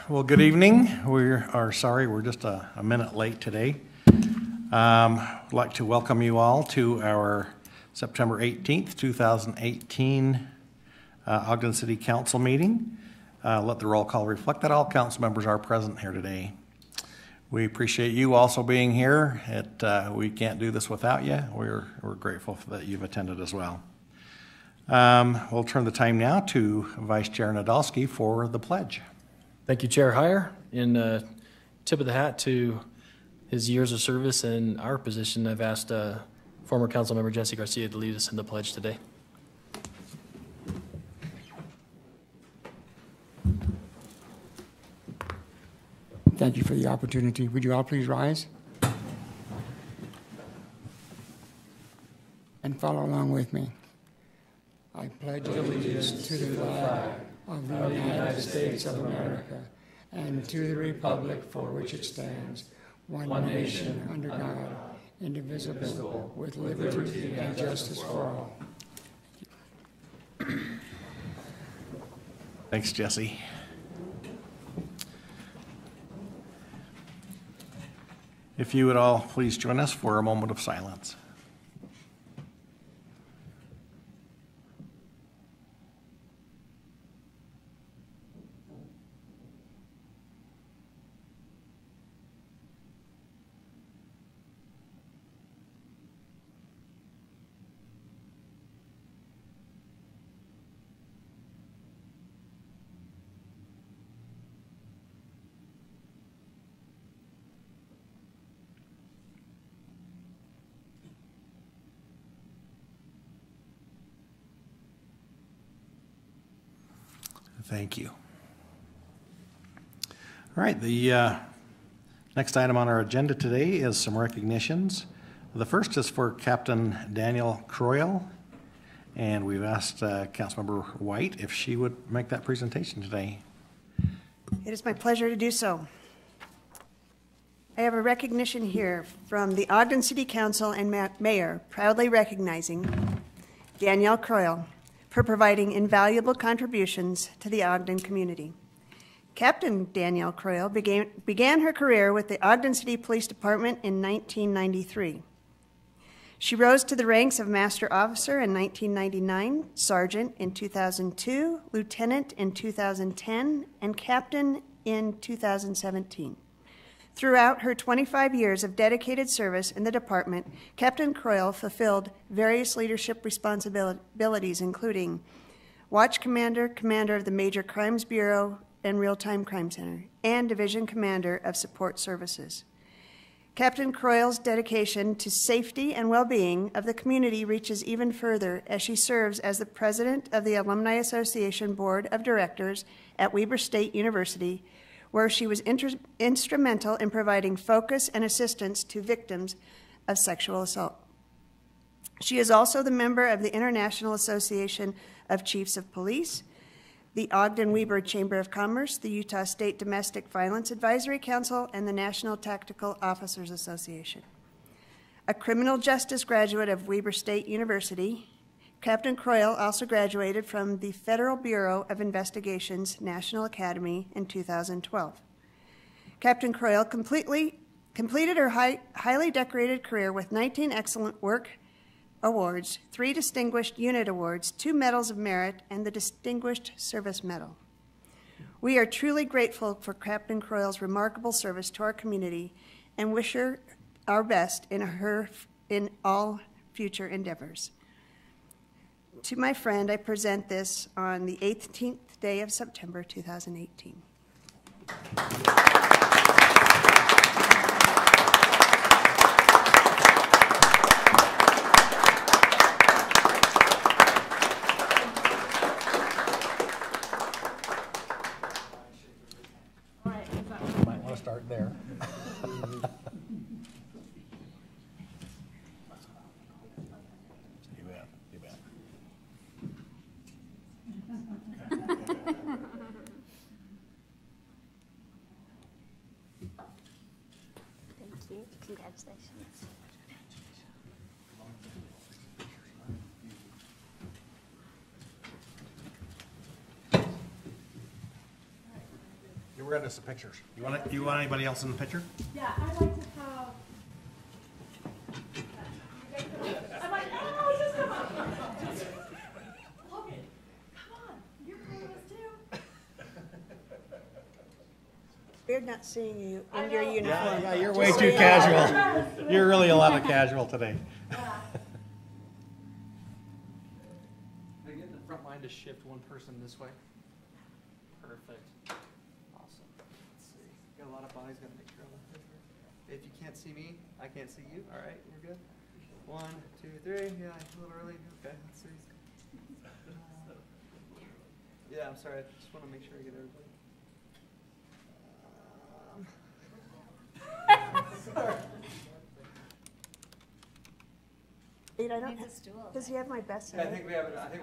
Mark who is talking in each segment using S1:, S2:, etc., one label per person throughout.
S1: Well, good evening. We're sorry we're just a minute late today. I'd like to welcome you all to our September 18th, 2018 Ogden City Council meeting. Let the roll call reflect that all council members are present here today. We appreciate you also being here. We can't do this without you. We're grateful that you've attended as well. We'll turn the time now to Vice Chair Nadolski for the pledge.
S2: Thank you, Chair Heyer. In tip of the hat to his years of service in our position, I've asked former council member Jesse Garcia to lead us in the pledge today.
S3: Thank you for the opportunity. Would you all please rise and follow along with me? I pledge allegiance to the flag of the United States of America and to the republic for which it stands, one nation under God, indivisible, with liberty and justice for all.
S1: Thanks, Jesse. If you would all please join us for a moment of silence. Thank you. All right, the next item on our agenda today is some recognitions. The first is for Captain Daniel Croyle, and we've asked Councilmember White if she would make that presentation today.
S4: It is my pleasure to do so. I have a recognition here from the Ogden City Council and Mayor proudly recognizing Danielle Croyle for providing invaluable contributions to the Ogden community. Captain Danielle Croyle began her career with the Ogden City Police Department in 1993. She rose to the ranks of Master Officer in 1999, Sergeant in 2002, Lieutenant in 2010, and Captain in 2017. Throughout her 25 years of dedicated service in the department, Captain Croyle fulfilled various leadership responsibilities, including Watch Commander, Commander of the Major Crimes Bureau and Real-Time Crime Center, and Division Commander of Support Services. Captain Croyle's dedication to safety and well-being of the community reaches even further as she serves as the president of the Alumni Association Board of Directors at Weber State University, where she was instrumental in providing focus and assistance to victims of sexual assault. She is also the member of the International Association of Chiefs of Police, the Ogden-Weber Chamber of Commerce, the Utah State Domestic Violence Advisory Council, and the National Tactical Officers Association. A criminal justice graduate of Weber State University, Captain Croyle also graduated from the Federal Bureau of Investigation's National Academy in 2012. Captain Croyle completed her highly decorated career with 19 Excellent Work Awards, 3 Distinguished Unit Awards, 2 Medals of Merit, and the Distinguished Service Medal. We are truly grateful for Captain Croyle's remarkable service to our community and wish her our best in all future endeavors. To my friend, I present this on the 18th day of September, 2018.
S1: You might want to start there.
S5: Congratulations.
S1: You going to do some pictures. Do you want anybody else in the picture?
S6: Yeah, I'd like to have. I'm like, oh, just come on. Logan, come on. You're part of us too.
S4: Weird not seeing you in your uniform.
S1: Yeah, you're way too casual. You're really a lot of casual today.
S2: Can I get the front line to shift one person this way? Perfect. Awesome. Let's see. Got a lot of bodies, gotta make sure I'm not there. If you can't see me, I can't see you. All right, we're good. 1, 2, 3. Yeah, a little early. Okay, let's see. Yeah, I'm sorry. I just want to make sure I get everybody.
S4: Wait, I don't. Does he have my best
S2: Yeah, I
S4: side?
S2: think we have it. I think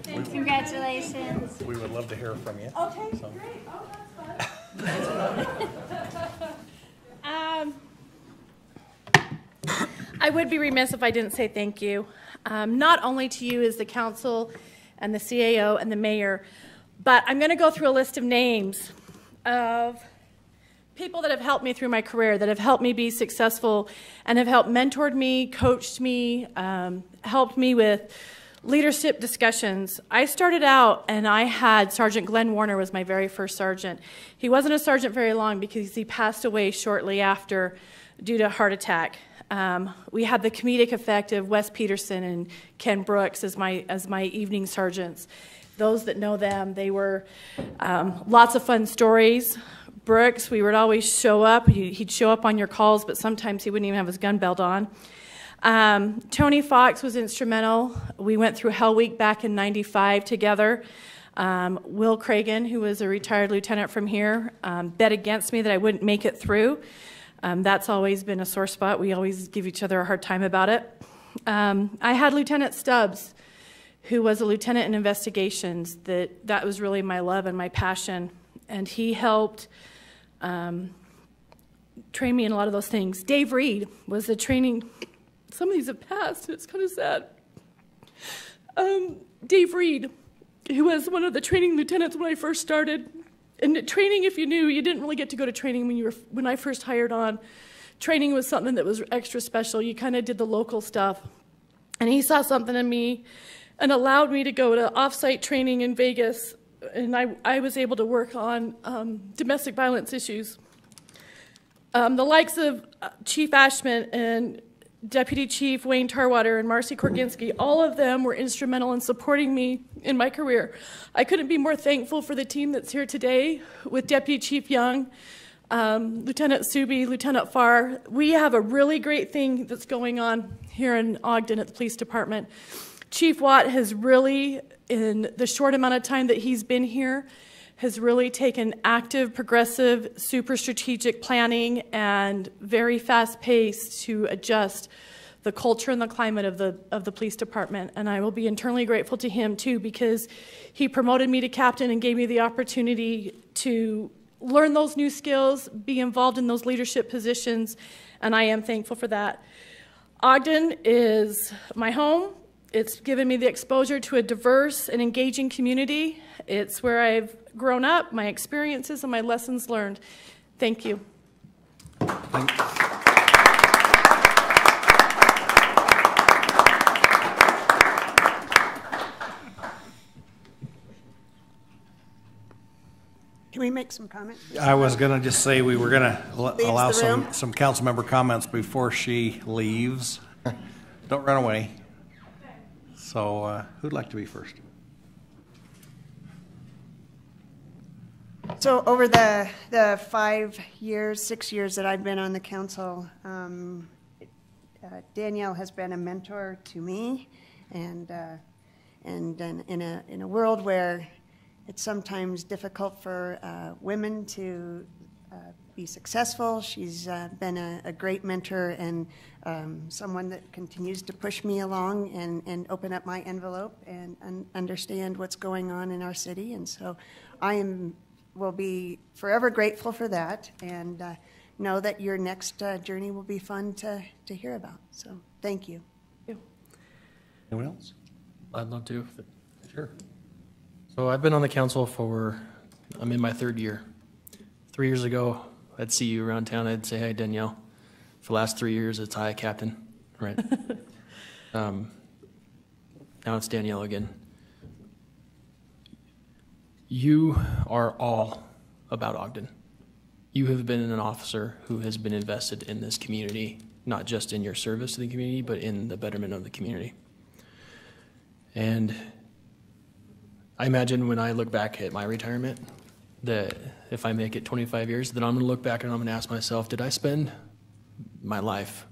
S2: we're good.
S5: Congratulations.
S1: We would love to hear from you.
S6: Okay,
S1: So.
S6: great. Oh, that's fun. I would be remiss if I didn't say thank you, not only to you as the council and the CAO and the mayor, but I'm going to go through a list of names of people that have helped me through my career, that have helped me be successful and have helped mentored me, coached me, helped me with leadership discussions. I started out and I had Sergeant Glenn Warner was my very first sergeant. He wasn't a sergeant very long because he passed away shortly after due to a heart attack. We had the comedic effect of Wes Peterson and Ken Brooks as my evening sergeants. Those that know them, they were lots of fun stories. Brooks, we would always show up. He'd show up on your calls, but sometimes he wouldn't even have his gun belt on. Tony Fox was instrumental. We went through Hell Week back in '95 together. Will Cragen, who was a retired lieutenant from here, bet against me that I wouldn't make it through. That's always been a sore spot. We always give each other a hard time about it. I had Lieutenant Stubbs, who was a lieutenant in investigations. That was really my love and my passion. And he helped train me in a lot of those things. Dave Reed was the training. Some of these have passed, and it's kind of sad. Dave Reed, who was one of the training lieutenants when I first started. And training, if you knew, you didn't really get to go to training when I first hired on. Training was something that was extra special. You kind of did the local stuff. And he saw something in me and allowed me to go to off-site training in Vegas. And I was able to work on domestic violence issues. The likes of Chief Ashman and Deputy Chief Wayne Tarwater and Marcy Korginski, all of them were instrumental in supporting me in my career. I couldn't be more thankful for the team that's here today with Deputy Chief Young, Lieutenant Subi, Lieutenant Farr. We have a really great thing that's going on here in Ogden at the police department. Chief Watt has really, in the short amount of time that he's been here, has really taken active, progressive, super strategic planning and very fast pace to adjust the culture and the climate of the police department. And I will be internally grateful to him too, because he promoted me to captain and gave me the opportunity to learn those new skills, be involved in those leadership positions, and I am thankful for that. Ogden is my home. It's given me the exposure to a diverse and engaging community. It's where I've grown up, my experiences, and my lessons learned. Thank you.
S4: Can we make some comments?
S1: I was going to just say we were going to allow
S4: the room.
S1: some council member comments before she leaves. Don't run away. So who'd like to be first?
S4: So over the 5 years, 6 years that I've been on the council, Danielle has been a mentor to me, and in a world where it's sometimes difficult for women to be successful, she's been a great mentor and someone that continues to push me along and open up my envelope and understand what's going on in our city. And so will be forever grateful for that, and know that your next journey will be fun to hear about. So thank you.
S1: Anyone else?
S2: I'd love to.
S1: Sure.
S2: So I've been on the council for
S7: I'm in my third year. 3 years ago, I'd see you around town. I'd say, "Hey, Danielle." For the last 3 years, it's "Hi, Captain." Right? Now it's Danielle again. You are all about Ogden. You have been an officer who has been invested in this community, not just in your service to the community, but in the betterment of the community. And I imagine when I look back at my retirement, that if I make it 25 years, then I'm going to look back and I'm going to ask myself, did I spend my life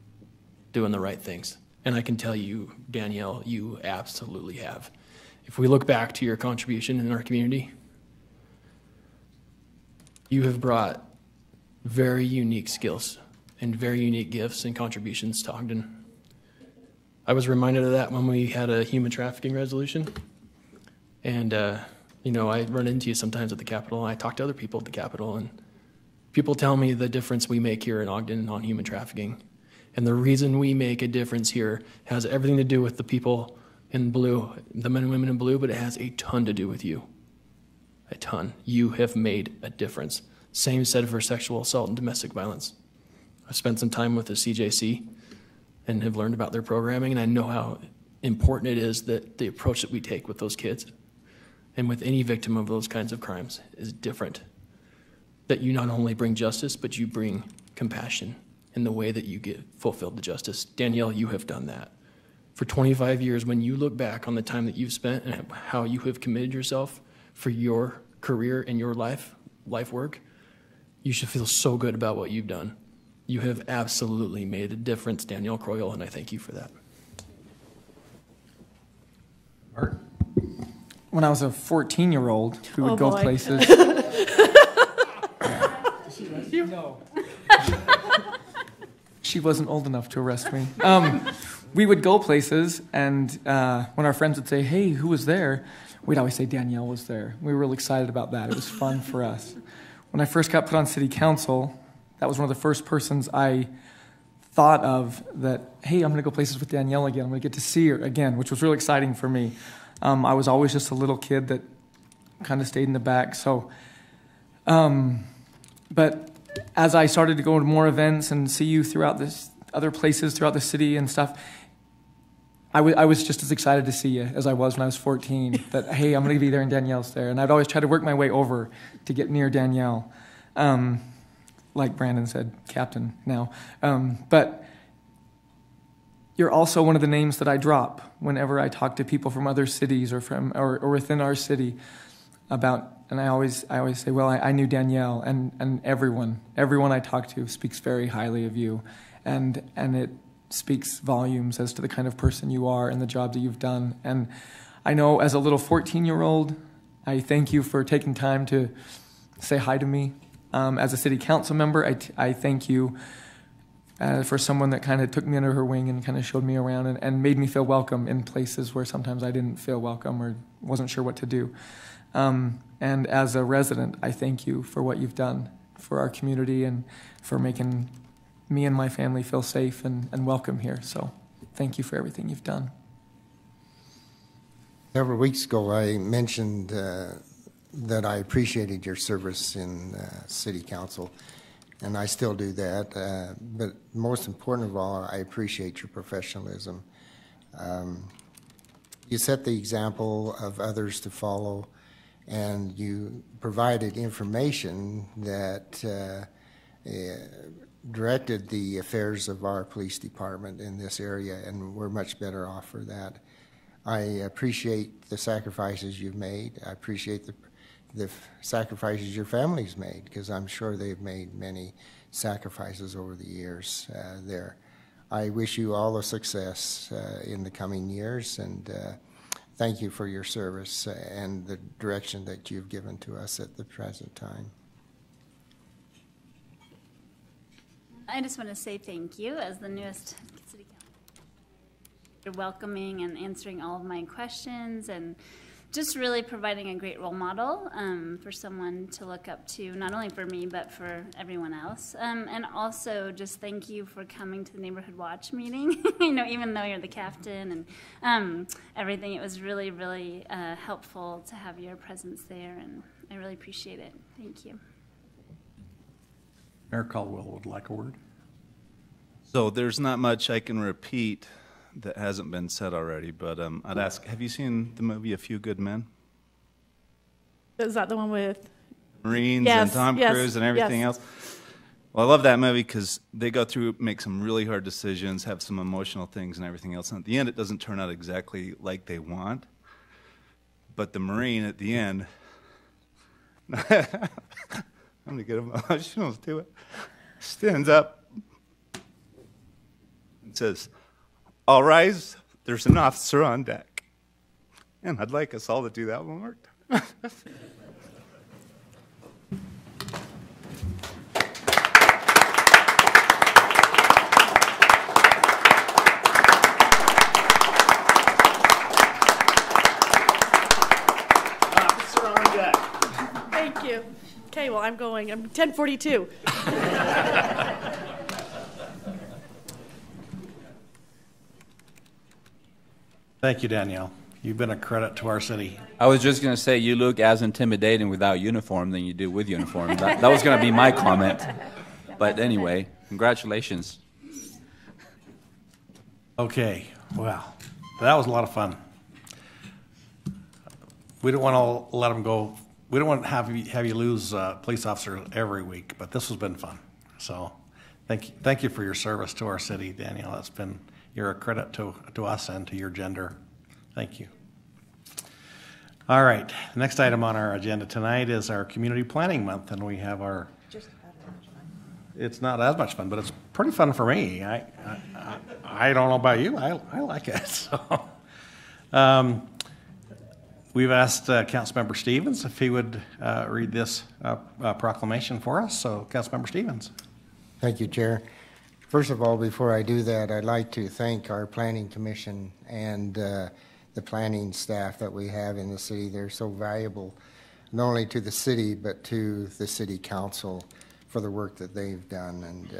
S7: doing the right things? And I can tell you, Danielle, you absolutely have. If we look back to your contribution in our community, you have brought very unique skills and very unique gifts and contributions to Ogden. I was reminded of that when we had a human trafficking resolution. And, I run into you sometimes at the Capitol. I talk to other people at the Capitol, and people tell me the difference we make here in Ogden on human trafficking. And the reason we make a difference here has everything to do with the people in blue, the men and women in blue, but it has a ton to do with you. A ton. You have made a difference. Same said for sexual assault and domestic violence. I've spent some time with the CJC and have learned about their programming, and I know how important it is that the approach that we take with those kids and with any victim of those kinds of crimes is different. That you not only bring justice, but you bring compassion in the way that you get fulfilled the justice. Danielle, you have done that. For 25 years, when you look back on the time that you've spent and how you have committed yourself for your career and your life work, you should feel so good about what you've done. You have absolutely made a difference, Danielle Croyle, and I thank you for that.
S1: Art?
S8: When I was a 14-year-old, we would go places. No. She wasn't old enough to arrest me. We would go places, and when our friends would say, "Hey, who was there?" we'd always say Danielle was there. We were really excited about that. It was fun for us. When I first got put on city council, that was one of the first persons I thought of that, hey, I'm going to go places with Danielle again. I'm going to get to see her again, which was really exciting for me. I was always just a little kid that kind of stayed in the back. So, but as I started to go to more events and see you throughout this other places throughout the city and stuff, I was just as excited to see you as I was when I was 14, that, hey, I'm going to be there and Danielle's there. And I'd always try to work my way over to get near Danielle. Like Brandon said, Captain now. But you're also one of the names that I drop whenever I talk to people from other cities or within our city about, and I always say, well, I knew Danielle, and everyone I talk to speaks very highly of you. And it speaks volumes as to the kind of person you are and the job that you've done. And I know as a little 14-year-old, I thank you for taking time to say hi to me. As a city council member, I thank you for someone that kind of took me under her wing and kind of showed me around and made me feel welcome in places where sometimes I didn't feel welcome or wasn't sure what to do. And as a resident, I thank you for what you've done for our community and for making me and my family feel safe and welcome here. So thank you for everything you've done.
S9: Several weeks ago, I mentioned that I appreciated your service in City Council, and I still do that. But most important of all, I appreciate your professionalism. You set the example of others to follow, and you provided information that directed the affairs of our police department in this area, and we're much better off for that. I appreciate the sacrifices you've made. I appreciate the sacrifices your family's made, because I'm sure they've made many sacrifices over the years there. I wish you all the success in the coming years, and thank you for your service and the direction that you've given to us at the present time.
S5: I just want to say thank you as the newest city council. You're welcoming and answering all of my questions and just really providing a great role model for someone to look up to, not only for me, but for everyone else. And also just thank you for coming to the Neighborhood Watch meeting, even though you're the captain and everything. It was really, really helpful to have your presence there, and I really appreciate it. Thank you.
S1: Mayor Caldwell would like a word.
S10: So there's not much I can repeat that hasn't been said already, but I'd ask, have you seen the movie A Few Good Men?
S6: Is that the one with
S10: Marines
S6: Yes,
S10: and Tom
S6: yes,
S10: Cruise and everything
S6: yes.
S10: else? Well, I love that movie because they go through, make some really hard decisions, have some emotional things and everything else. And at the end, it doesn't turn out exactly like they want. But the Marine at the end, I'm going to get emotional to it, stands up and says, "All rise, there's an officer on deck." And I'd like us all to do that one more time.
S1: Officer on deck.
S6: Thank you. Okay, well, I'm 10:42.
S1: Thank you, Danielle. You've been a credit to our city.
S11: I was just going to say, you look as intimidating without uniform than you do with uniform. That was going to be my comment. But anyway, congratulations.
S1: Okay, well, that was a lot of fun. We don't want to let them go. We don't want to have you lose police officers every week, but this has been fun. So thank you for your service to our city, Danielle. You're a credit to us and to your gender. Thank you. All right, the next item on our agenda tonight is our Community Planning Month, and we have our. It's not as much fun, but it's pretty fun for me. I don't know about you. I like it. So, we've asked Councilmember Stevens if he would read this proclamation for us. So, Councilmember Stevens.
S9: Thank you, Chair. First of all, before I do that, I'd like to thank our Planning Commission and the planning staff that we have in the city. They're so valuable, not only to the city, but to the City Council for the work that they've done. And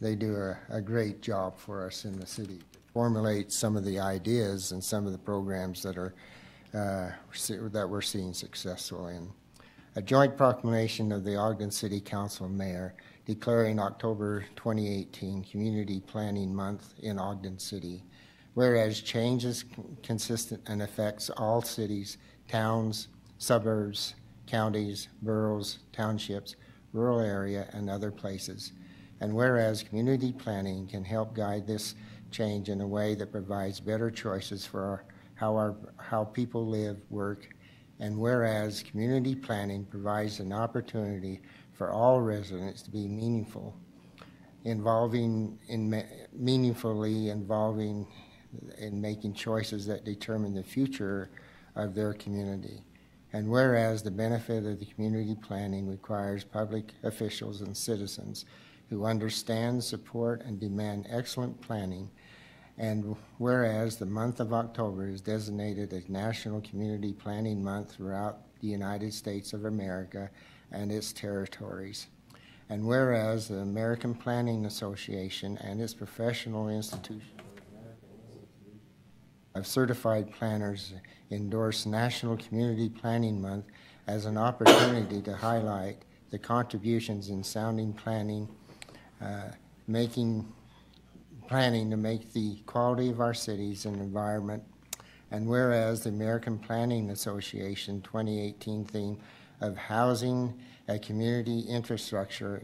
S9: they do a great job for us in the city to formulate some of the ideas and some of the programs that we're seeing successful in. A joint proclamation of the Ogden City Council and Mayor declaring October 2018 Community Planning Month in Ogden City. Whereas change is consistent and affects all cities, towns, suburbs, counties, boroughs, townships, rural area, and other places. And whereas community planning can help guide this change in a way that provides better choices for how people live, work, and whereas community planning provides an opportunity for all residents to be meaningfully involving in making choices that determine the future of their community. And whereas the benefit of the community planning requires public officials and citizens who understand, support, and demand excellent planning, and whereas the month of October is designated as National Community Planning Month throughout the United States of America and its territories, and whereas the American Planning Association and its professional institution of certified planners endorse National Community Planning Month as an opportunity to highlight the contributions in sounding planning, making planning to make the quality of our cities and environment. And whereas the American Planning Association 2018 theme of housing a community infrastructure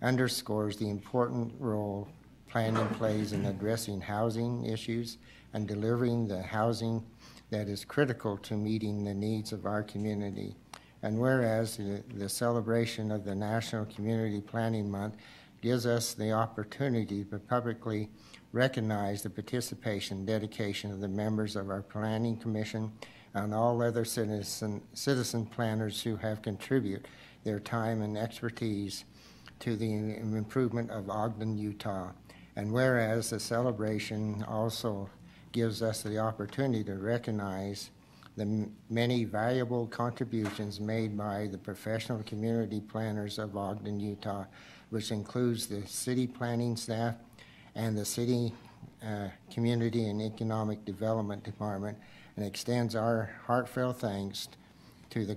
S9: underscores the important role planning plays in addressing housing issues and delivering the housing that is critical to meeting the needs of our community. And whereas the celebration of the National Community Planning Month gives us the opportunity to publicly recognize the participation and dedication of the members of our Planning Commission and all other citizen planners who have contributed their time and expertise to the improvement of Ogden, Utah. And whereas the celebration also gives us the opportunity to recognize the many valuable contributions made by the professional community planners of Ogden, Utah, which includes the city planning staff and the city community and economic development department, and extends our heartfelt thanks to the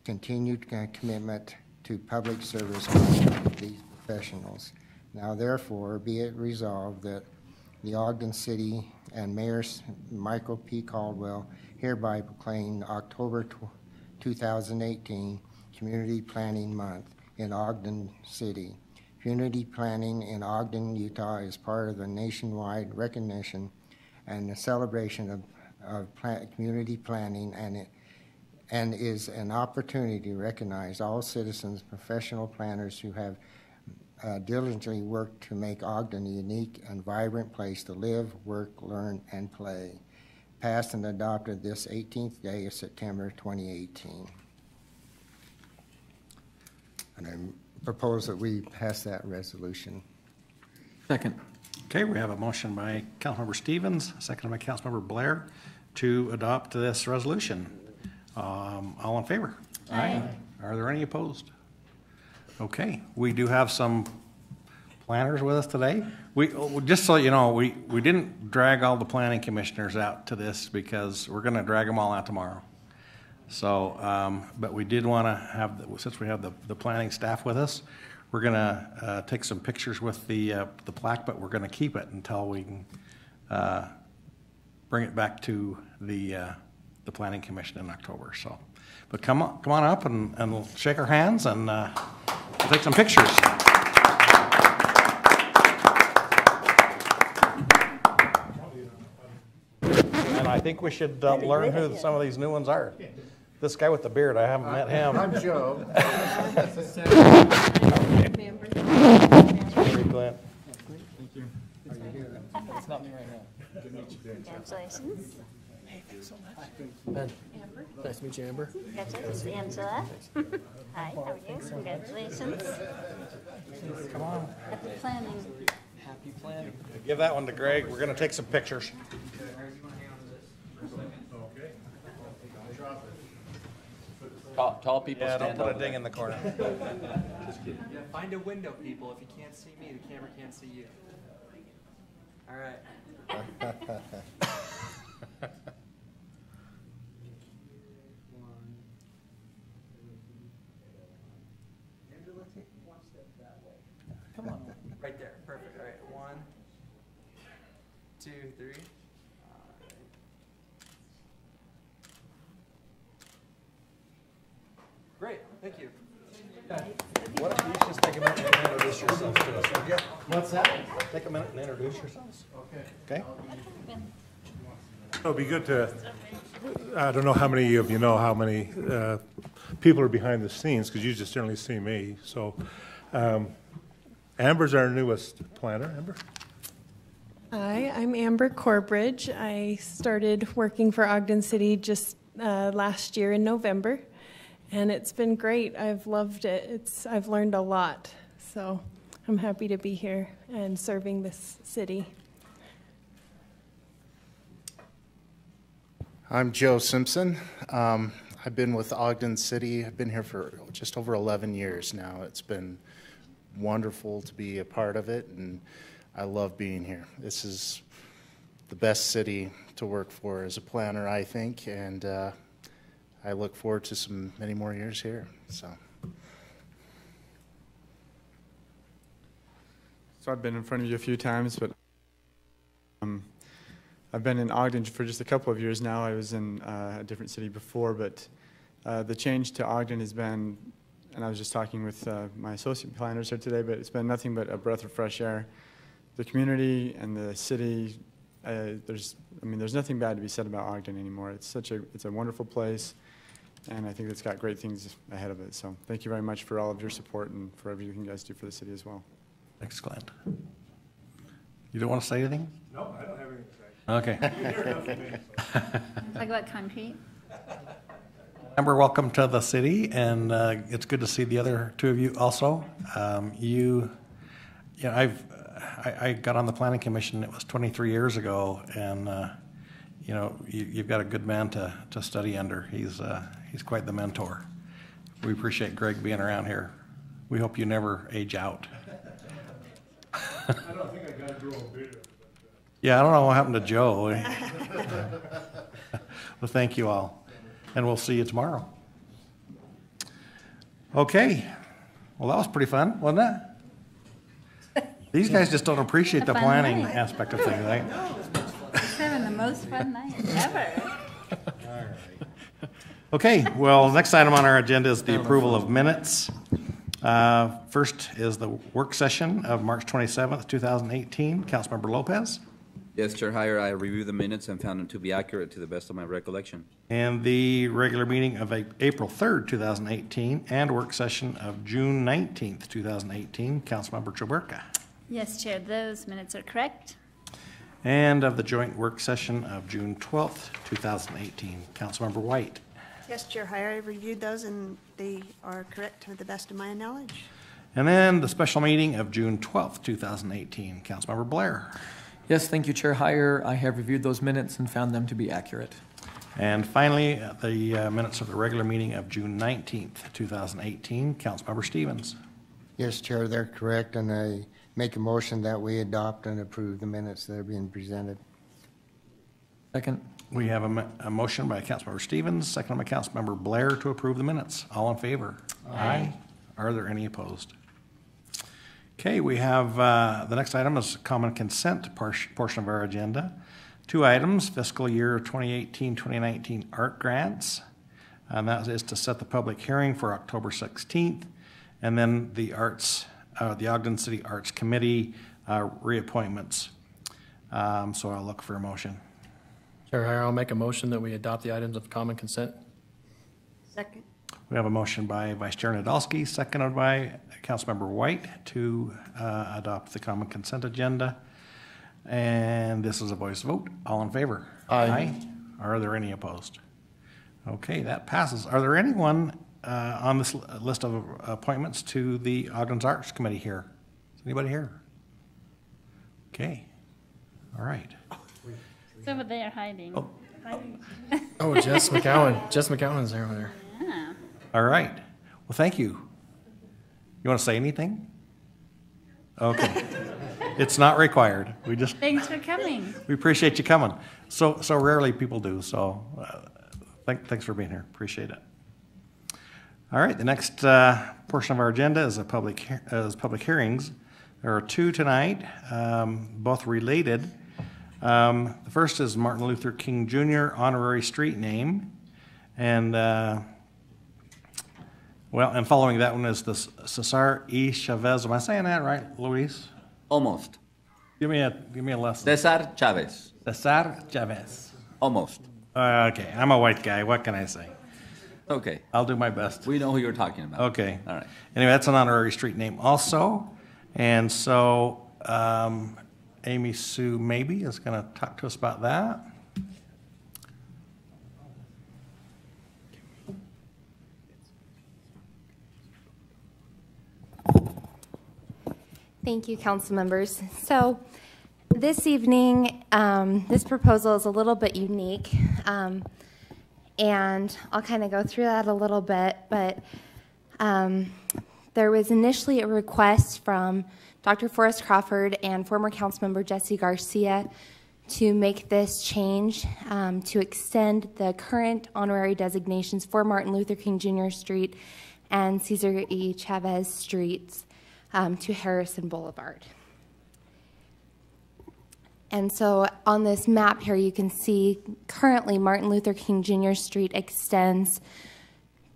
S9: continued commitment to public service by these professionals. Now therefore, be it resolved that the Ogden City and Mayor Michael P. Caldwell hereby proclaim October 2018 Community Planning Month in Ogden City. Community planning in Ogden, Utah is part of the nationwide recognition and the celebration of community planning, and is an opportunity to recognize all citizens, professional planners who have diligently worked to make Ogden a unique and vibrant place to live, work, learn, and play. Passed and adopted this 18th day of September 2018. And I propose that we pass that resolution.
S8: Second.
S1: Okay, we have a motion by Councilmember Stevens, seconded by Councilmember Blair to adopt this resolution. All in favor?
S5: Aye.
S1: Are there any opposed? Okay, we do have some planners with us today. Just so you know, we didn't drag all the planning commissioners out to this because we're going to drag them all out tomorrow. So, but we did want to have, since we have the planning staff with us, we're going to take some pictures with the plaque, but we're going to keep it until we can bring it back to the planning commission in October. So, but come on up and we'll shake our hands and we'll take some pictures. And I think we should learn who some of these new ones are. This guy with the beard, I haven't met him.
S9: I'm Joe.
S1: Glenn.
S8: Thank you. It's not me right now. Good to meet you,
S5: Congratulations.
S7: Hey, thanks so much. Ben.
S5: Amber.
S7: Nice to meet you, Amber.
S5: Congratulations, Angela. Hi, how are you? Congratulations.
S1: Come on.
S5: Happy planning.
S2: Happy planning.
S1: Give that one to Greg. We're going to take some pictures.
S11: Tall people
S1: Yeah, don't
S11: stand
S1: put a
S11: over
S1: ding
S11: there.
S1: in the corner.
S2: Yeah, find a window, people. If you can't see me, the camera can't see you. All right.
S1: Come on.
S2: Right there. Perfect. All right. 1, 2, 3. All right. Great. Thank you.
S1: What if you just take a minute and introduce yourselves to us? Would you? What's that? Take a minute and introduce yourselves. Okay.
S12: It'll be good to, I don't know how many of you know how many people are behind the scenes, because you just generally see me. So Amber's our newest planner. Amber?
S13: Hi, I'm Amber Corbridge. I started working for Ogden City just last year in November, and it's been great. I've loved it. I've learned a lot, so I'm happy to be here and serving this city.
S14: I'm Joe Simpson. I've been with Ogden City. I've been here for just over 11 years now. It's been wonderful to be a part of it, and I love being here. This is the best city to work for as a planner, I think, and I look forward to many more years here. So
S15: I've been in front of you a few times, but I've been in Ogden for just a couple of years now. I was in a different city before, but the change to Ogden has been, and I was just talking with my associate planners here today, but it's been nothing but a breath of fresh air. The community and the city, there's nothing bad to be said about Ogden anymore. It's a wonderful place, and I think it's got great things ahead of it. So thank you very much for all of your support and for everything you guys do for the city as well.
S1: Thanks, Glenn. You don't want to say anything?
S12: No, I don't have anything to say.
S1: Okay.
S5: Talk about concrete.
S1: Amber, welcome to the city, and it's good to see the other two of you also. I got on the planning commission. It was 23 years ago, and you've got a good man to study under. He's quite the mentor. We appreciate Greg being around here. We hope you never age out.
S12: I don't think I got to grow a beard.
S1: Yeah, I don't know what happened to Joe. Well, thank you all, and we'll see you tomorrow. Okay. Well, that was pretty fun, wasn't it? These guys just don't appreciate the
S5: A fun
S1: planning
S5: night.
S1: aspect of things, right?
S5: Just having the most fun night ever.
S1: Okay, well, next item on our agenda is the approval of minutes. First is the work session of March 27th, 2018. Councilmember Lopez.
S11: Yes, Chair Heyer, I reviewed the minutes and found them to be accurate to the best of my recollection.
S1: And the regular meeting of April 3rd, 2018, and work session of June 19th, 2018. Councilmember Chaburka.
S5: Yes, Chair, those minutes are correct.
S1: And of the joint work session of June 12th, 2018. Councilmember White.
S4: Yes, Chair Heyer, I reviewed those and they are correct to the best of my knowledge.
S1: And then the special meeting of June 12th, 2018. Councilmember Blair.
S8: Yes, thank you, Chair Heyer. I have reviewed those minutes and found them to be accurate.
S1: And finally, the minutes of the regular meeting of June 19th, 2018. Councilmember Stevens.
S9: Yes, Chair, they're correct, and I make a motion that we adopt and approve the minutes that are being presented.
S8: Second.
S1: We have a motion by Councilmember Stevens, second by Councilmember Blair to approve the minutes. All in favor? Aye. Are there any opposed? Okay, we have the next item is common consent portion of our agenda. Two items, fiscal year 2018-2019 art grants. And that is to set the public hearing for October 16th. And then the Ogden City Arts Committee reappointments. So I'll look for a motion.
S7: Chair Heyer, I'll make a motion that we adopt the items of common consent.
S4: Second.
S1: We have a motion by Vice Chair Nadolski, seconded by Councilmember White to adopt the common consent agenda. And this is a voice vote. All in favor?
S7: Aye.
S1: Are there any opposed? Okay, that passes. Are there anyone on this list of appointments to the Ogden's Arts Committee here? Is anybody here? Okay. All right.
S5: It's over there hiding.
S1: Oh.
S7: Oh, Jess McGowan. Jess McGowan's there over there.
S5: Yeah.
S1: All right. Well, thank you. You want to say anything? Okay. It's not required. We just
S5: Thanks for coming.
S1: we appreciate you coming. So rarely people do. So thanks for being here. Appreciate it. All right. The next portion of our agenda is public hearings. There are two tonight, both related. The first is Martin Luther King Jr. honorary street name, and and following that one is the Cesar E. Chavez. Am I saying that right, Luis?
S11: Almost.
S1: Give me a lesson.
S11: Cesar Chavez.
S1: Cesar Chavez.
S11: Almost.
S1: Okay, I'm a white guy. What can I say?
S11: Okay.
S1: I'll do my best.
S11: We know who you're talking about.
S1: Okay.
S11: All right.
S1: Anyway, that's an honorary street name also, and so. Amy Sue Maybe is going to talk to us about that.
S16: Thank you, council members. So this evening, this proposal is a little bit unique, and I'll kind of go through that a little bit, but there was initially a request from Dr. Forrest Crawford and former Councilmember Jesse Garcia to make this change to extend the current honorary designations for Martin Luther King Jr. Street and Cesar E. Chavez Streets to Harrison Boulevard. And so on this map here, you can see currently Martin Luther King Jr. Street extends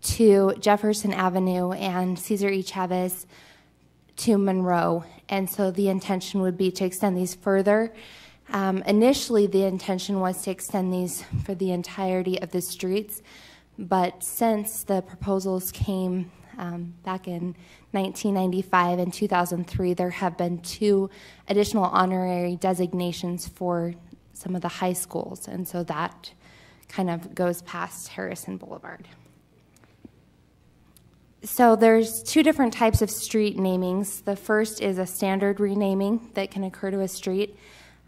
S16: to Jefferson Avenue and Cesar E. Chavez to Monroe, and so the intention would be to extend these further. Initially, the intention was to extend these for the entirety of the streets, but since the proposals came back in 1995 and 2003, there have been two additional honorary designations for some of the high schools, and so that kind of goes past Harrison Boulevard. So there's two different types of street namings. The first is a standard renaming that can occur to a street.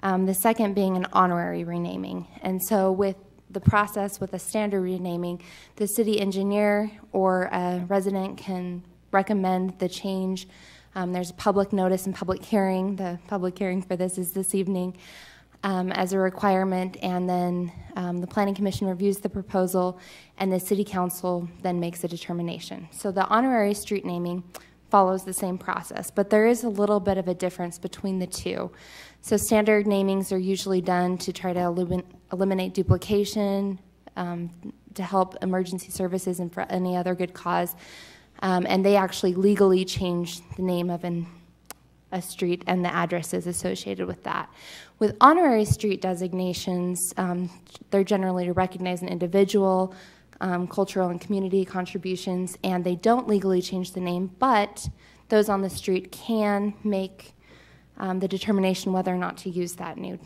S16: The second being an honorary renaming. And so with the process with a standard renaming, the city engineer or a resident can recommend the change. There's a public notice and public hearing. The public hearing for this is this evening. as a requirement, and then the Planning Commission reviews the proposal, and the City Council then makes a determination. So the honorary street naming follows the same process, but there is a little bit of a difference between the two. So standard namings are usually done to try to eliminate duplication, to help emergency services and for any other good cause, and they actually legally change the name of a street and the addresses associated with that. With honorary street designations, they're generally to recognize an individual, cultural and community contributions, and they don't legally change the name, but those on the street can make the determination whether or not to use that new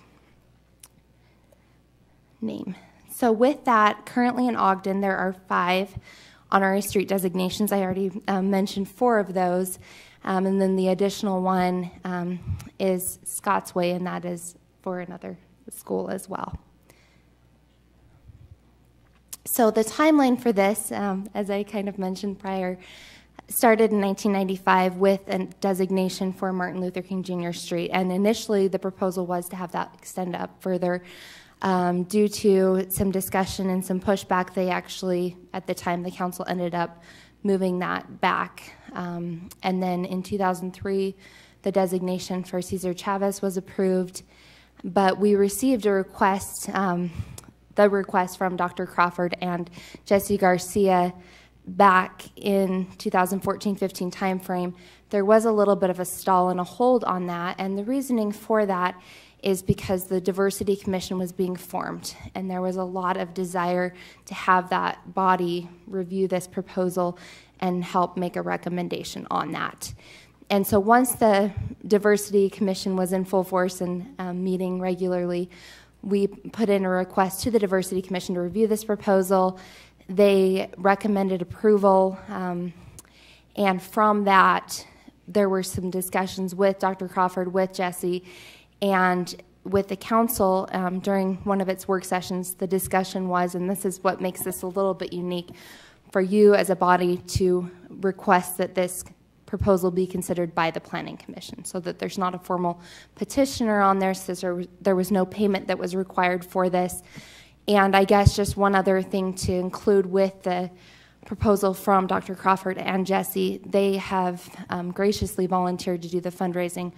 S16: name. So with that, currently in Ogden, there are 5 honorary street designations. I already mentioned 4 of those. And then the additional one is Scott's Way, and that is for another school as well. So the timeline for this, as I kind of mentioned prior, started in 1995 with a designation for Martin Luther King Jr. Street. And initially the proposal was to have that extend up further. Due to some discussion and some pushback, they actually, at the time, the council ended up moving that back. And then in 2003, the designation for Cesar Chavez was approved, but we received a request, the request from Dr. Crawford and Jesse Garcia back in 2014-15 timeframe. There was a little bit of a stall and a hold on that, and the reasoning for that is because the Diversity Commission was being formed, and there was a lot of desire to have that body review this proposal and help make a recommendation on that. And so once the Diversity Commission was in full force and meeting regularly, we put in a request to the Diversity Commission to review this proposal. They recommended approval, and from that, there were some discussions with Dr. Crawford, with Jesse, and with the council. During one of its work sessions, the discussion was, and this is what makes this a little bit unique, for you as a body to request that this proposal be considered by the Planning Commission, so that there's not a formal petitioner on there, so there was no payment that was required for this. And I guess just one other thing to include with the proposal from Dr. Crawford and Jesse, they have graciously volunteered to do the fundraising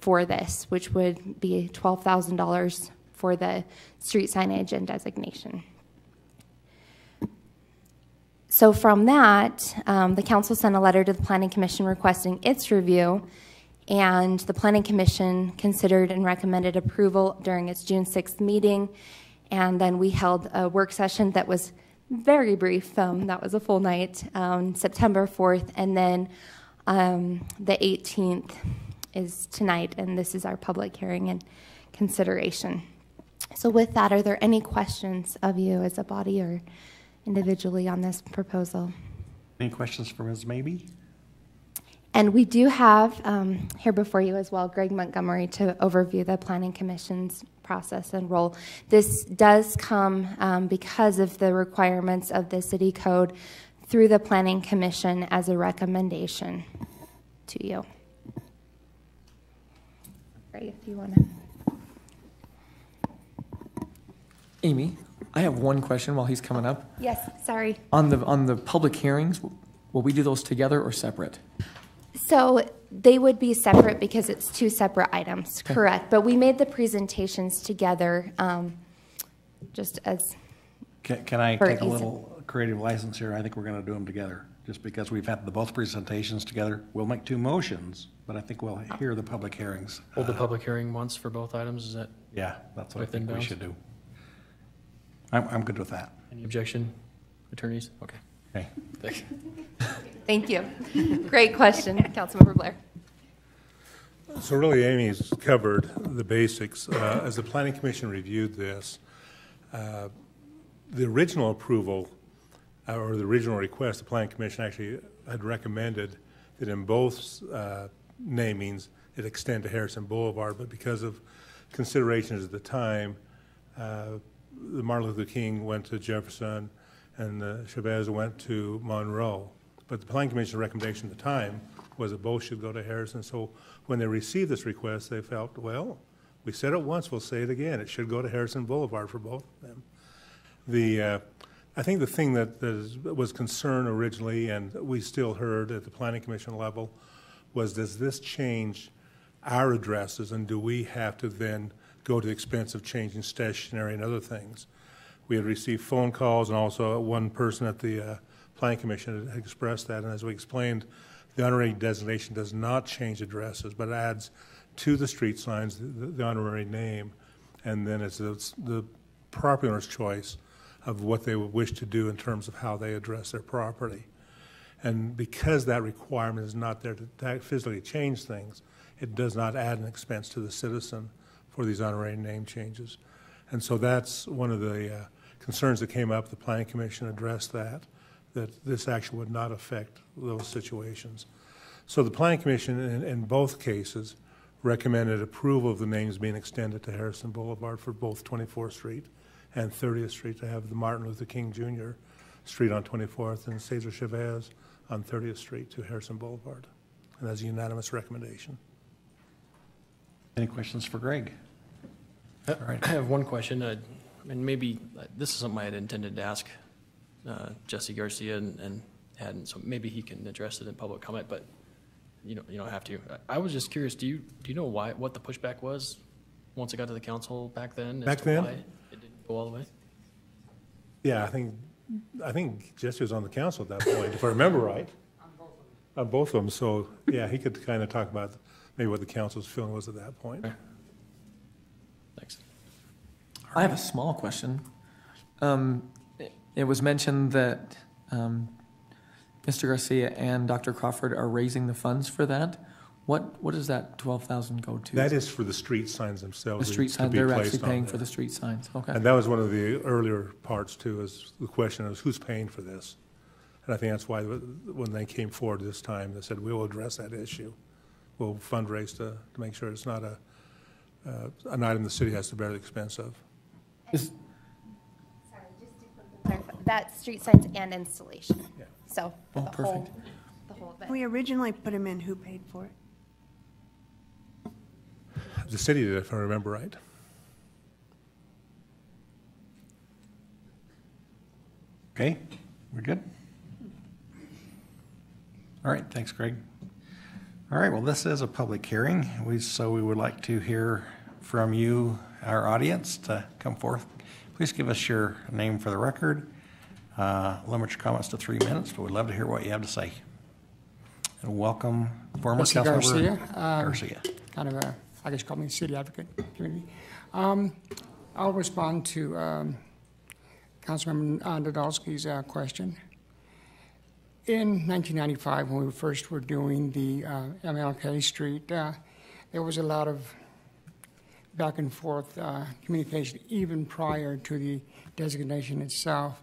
S16: for this, which would be $12,000 for the street signage and designation. So from that, the council sent a letter to the Planning Commission requesting its review, and the Planning Commission considered and recommended approval during its June 6th meeting, and then we held a work session that was very brief. That was a full night, September 4th, and then the 18th is tonight, and this is our public hearing and consideration. So with that, are there any questions of you as a body or individually on this proposal?
S1: Any questions for Ms. Mabee?
S16: And we do have here before you as well Greg Montgomery to overview the Planning Commission's process and role. This does come because of the requirements of the City Code through the Planning Commission as a recommendation to you. Greg, if you want to.
S8: Amy, I have one question while he's coming up.
S16: Yes, sorry.
S8: On the public hearings, will we do those together or separate?
S16: So they would be separate because it's 2 separate items, okay. Correct. But we made the presentations together just as...
S1: Can I take a little creative license here? I think we're going to do them together. Just because we've had both presentations together, we'll make 2 motions, but I think we'll hear the public hearings.
S7: Hold the public hearing once for both items, is that?
S1: Yeah, that's what I think we should do. I'm good with that.
S7: Any objection, attorneys? Okay.
S1: Okay.
S7: Thanks.
S16: Thank you. Great question, Councilmember Blair.
S12: So really, Amy's covered the basics. As the Planning Commission reviewed this, the original approval or the original request, the Planning Commission actually had recommended that in both namings it extend to Harrison Boulevard, but because of considerations at the time, the Martin Luther King went to Jefferson and the Chavez went to Monroe. But the Planning Commission's recommendation at the time was that both should go to Harrison. So when they received this request, they felt, well, We said it once, we'll say it again. It should go to Harrison Boulevard for both of them. I think the thing that was concern originally, and we still heard at the Planning Commission level, was does this change our addresses, and do we have to then go to the expense of changing stationery and other things? We had received phone calls, and also one person at the Planning Commission had expressed that, and as we explained, the honorary designation does not change addresses, but adds to the street signs the honorary name, and then it's the property owner's choice of what they would wish to do in terms of how they address their property. And because that requirement is not there to physically change things, it does not add an expense to the citizen for these honorary name changes. And so that's one of the concerns that came up. The Planning Commission addressed that this action would not affect those situations. So the Planning Commission in both cases recommended approval of the names being extended to Harrison Boulevard for both 24th Street and 30th Street, to have the Martin Luther King Jr. Street on 24th and Cesar Chavez on 30th Street to Harrison Boulevard. And that's a unanimous recommendation.
S1: Any questions for Greg? All right.
S7: I have one question, and maybe this is something I had intended to ask Jesse Garcia and hadn't, so maybe he can address it in public comment, but you don't have to. I was just curious, do you know what the pushback was once it got to the council back then?
S12: Back then?
S7: Why it didn't go all the way?
S12: Yeah, I think Jesse was on the council at that point, if I remember right. On both of them. So yeah, he could kind of talk about maybe what the council's feeling was at that point.
S7: Okay. Thanks.
S8: I have a small question. It was mentioned that Mr. Garcia and Dr. Crawford are raising the funds for that. What does that $12,000 go to?
S12: That is for the street signs themselves.
S8: The street signs, they're actually paying for the street signs. Okay.
S12: And that was one of the earlier parts too, is the question is who's paying for this? And I think that's why when they came forward this time, they said, we will address that issue. We'll fundraise to make sure it's not an item the city has to bear the expense of.
S16: Sorry, just to clarify, that's street signs and installation.
S12: Yeah.
S16: So
S8: Oh,
S16: the
S8: perfect.
S16: whole event.
S4: We originally put them in, who paid for it?
S12: The city did, if I remember right.
S1: Okay, we're good? All right, thanks, Greg. All right, well, this is a public hearing, so we would like to hear from you, our audience, to come forth. Please give us your name for the record. Limit your comments to 3 minutes, but we'd love to hear what you have to say. And welcome, former
S3: Jesse
S1: Councilmember
S3: Garcia.
S1: Garcia.
S3: Kind of a, I guess you call me city advocate community. I'll respond to Councilmember Nadolski's question. In 1995, when we first were doing the MLK Street, there was a lot of back and forth communication even prior to the designation itself.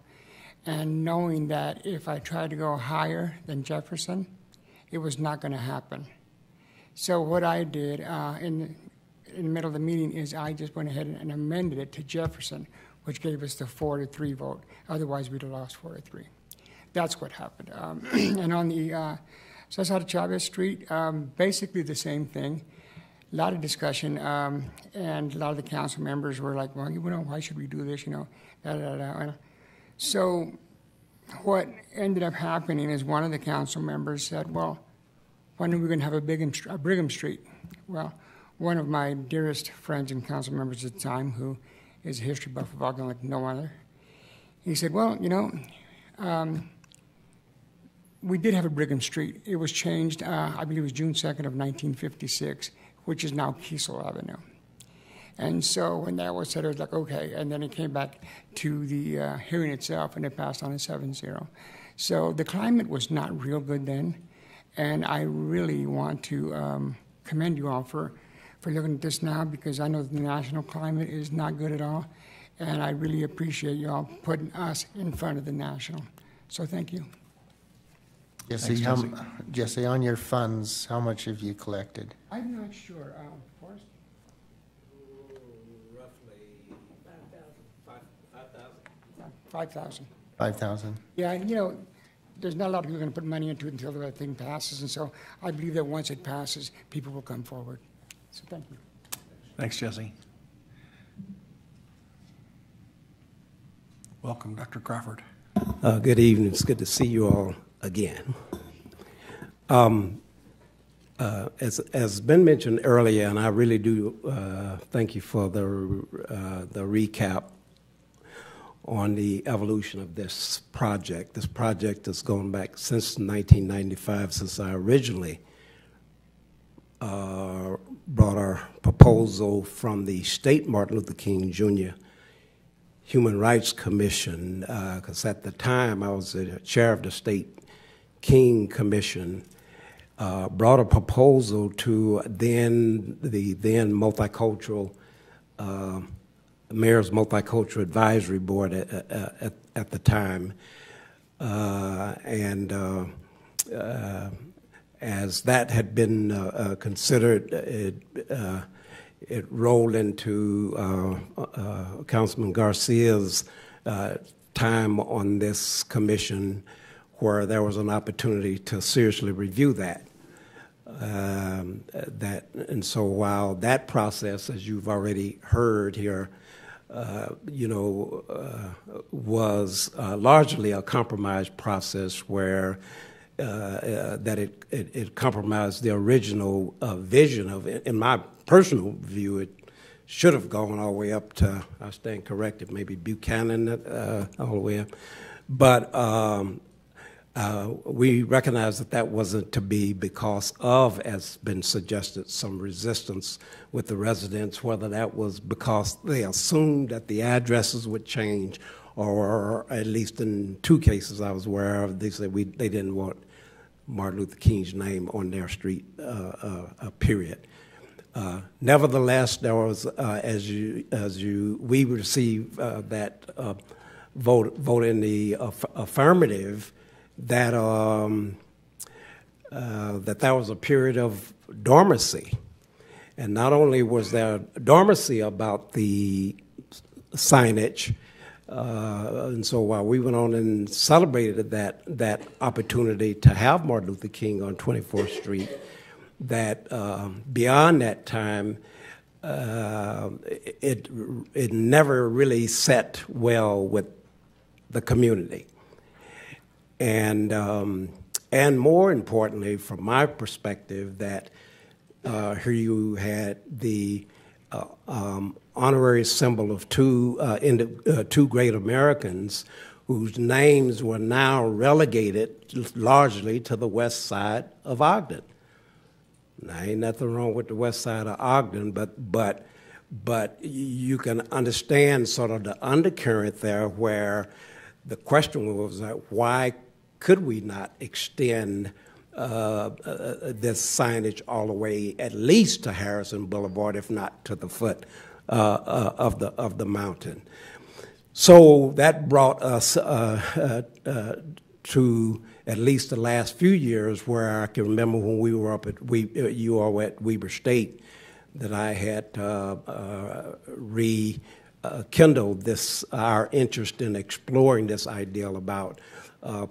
S3: And knowing that if I tried to go higher than Jefferson, it was not going to happen. So what I did in the middle of the meeting is I just went ahead and amended it to Jefferson, which gave us the 4-3 vote. Otherwise, we'd have lost 4-3. That's what happened. And on the Cesar Chavez Street, basically the same thing. A lot of discussion, and a lot of the council members were like, well, why should we do this, So what ended up happening is one of the council members said, well, when are we going to have a Brigham Street? Well, one of my dearest friends and council members at the time, who is a history buff of Ogden like no other, he said, well, we did have a Brigham Street. It was changed, I believe it was June 2nd of 1956, which is now Kiesel Avenue. And so when that was said, it was like, okay. And then it came back to the hearing itself, and it passed on a 7-0. So the climate was not real good then. And I really want to commend you all for looking at this now, because I know the national climate is not good at all. And I really appreciate you all putting us in front of the national. So thank you.
S9: Jesse, Jesse, on your funds, how much have you collected?
S3: I'm not sure. Forrest?
S17: Roughly 5,000.
S3: 5,000.
S9: 5,000.
S3: Yeah, and there's not a lot of people going to put money into it until the thing passes, and so I believe that once it passes, people will come forward. So thank you.
S1: Thanks, Jesse. Welcome, Dr. Crawford.
S17: Good evening. It's good to see you all again. As been mentioned earlier, and I really do thank you for the recap on the evolution of this project. This project has gone back since 1995, since I originally brought our proposal from the state Martin Luther King Jr. Human Rights Commission, because at the time I was the chair of the state King Commission, brought a proposal to the then multicultural, Mayor's Multicultural Advisory Board at the time. As that had been considered, it rolled into Councilman Garcia's time on this commission, where there was an opportunity to seriously review that. And so while that process, as you've already heard here, was largely a compromise process where that it compromised the original vision of it. In my personal view, it should have gone all the way up to, I stand corrected, maybe Buchanan all the way up. But we recognize that that wasn't to be because of, as been suggested, some resistance with the residents, whether that was because they assumed that the addresses would change, or at least in two cases I was aware of, they said they didn't want Martin Luther King's name on their street, period. Nevertheless, there was, we received that vote in the affirmative, that that was a period of dormancy. And not only was there dormancy about the signage, and so while we went on and celebrated that opportunity to have Martin Luther King on 24th Street, that beyond that time, it never really set well with the community. And more importantly, from my perspective, that here you had the honorary symbol of two great Americans whose names were now relegated largely to the west side of Ogden. Now, ain't nothing wrong with the west side of Ogden, but you can understand sort of the undercurrent there, where the question was, why could we not extend this signage all the way at least to Harrison Boulevard, if not to the foot of the mountain? So that brought us to at least the last few years, where I can remember when we were up at you all at Weber State, that I had rekindled our interest in exploring this ideal about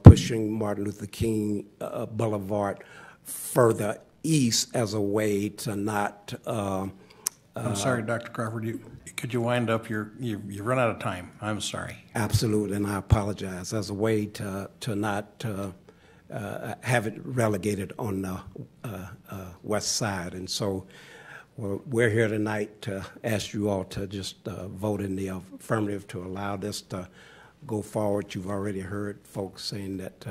S17: pushing Martin Luther King Boulevard further east as a way to not.
S1: I'm sorry, Dr. Crawford. Could you wind up? You've run out of time. I'm sorry.
S17: Absolutely, and I apologize. As a way to not have it relegated on the west side, and so we're here tonight to ask you all to just vote in the affirmative to allow this to go forward. You've already heard folks saying that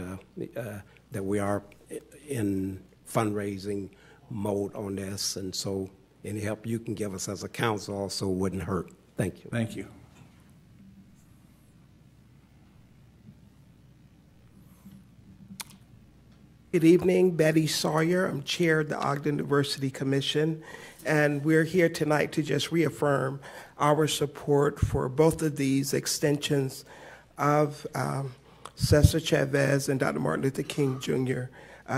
S17: that we are in fundraising mode on this, and so any help you can give us as a council also wouldn't hurt. Thank you.
S1: Thank you.
S18: Good evening, Betty Sawyer. I'm chair of the Ogden Diversity Commission, and we're here tonight to just reaffirm our support for both of these extensions of Cesar Chavez and Dr. Martin Luther King Jr.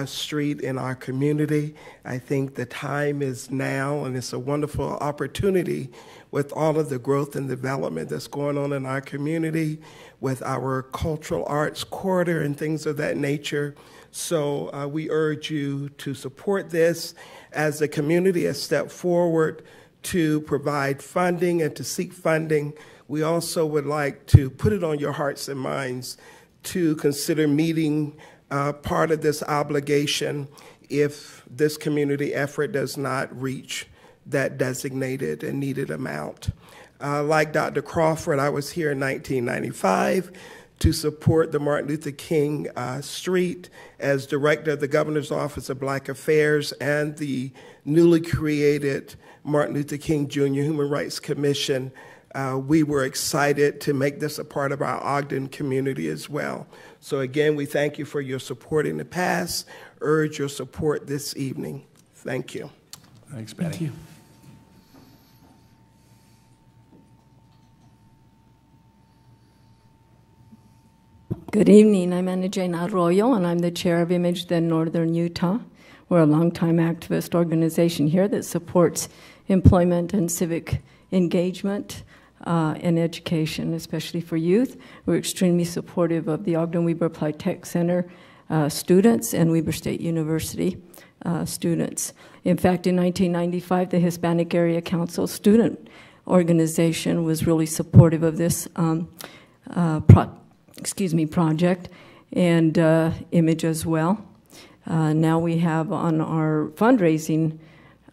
S18: Street in our community. I think the time is now, and it's a wonderful opportunity with all of the growth and development that's going on in our community, with our cultural arts corridor and things of that nature. So we urge you to support this as the community has stepped forward to provide funding and to seek funding. We also would like to put it on your hearts and minds to consider meeting part of this obligation if this community effort does not reach that designated and needed amount. Like Dr. Crawford, I was here in 1995 to support the Martin Luther King Street as director of the Governor's Office of Black Affairs and the newly created Martin Luther King Jr. Human Rights Commission. We were excited to make this a part of our Ogden community as well. So again, we thank you for your support in the past, urge your support this evening. Thank you.
S1: Thanks, Betty.
S8: Thank you.
S19: Good evening. I'm Ana Jane Arroyo, and I'm the chair of Image Then Northern Utah. We're a longtime activist organization here that supports employment and civic engagement and education, especially for youth. We're extremely supportive of the Ogden Weber Applied Tech Center students and Weber State University students. In fact, in 1995, the Hispanic Area Council student organization was really supportive of this project, and Image as well. Now we have on our fundraising,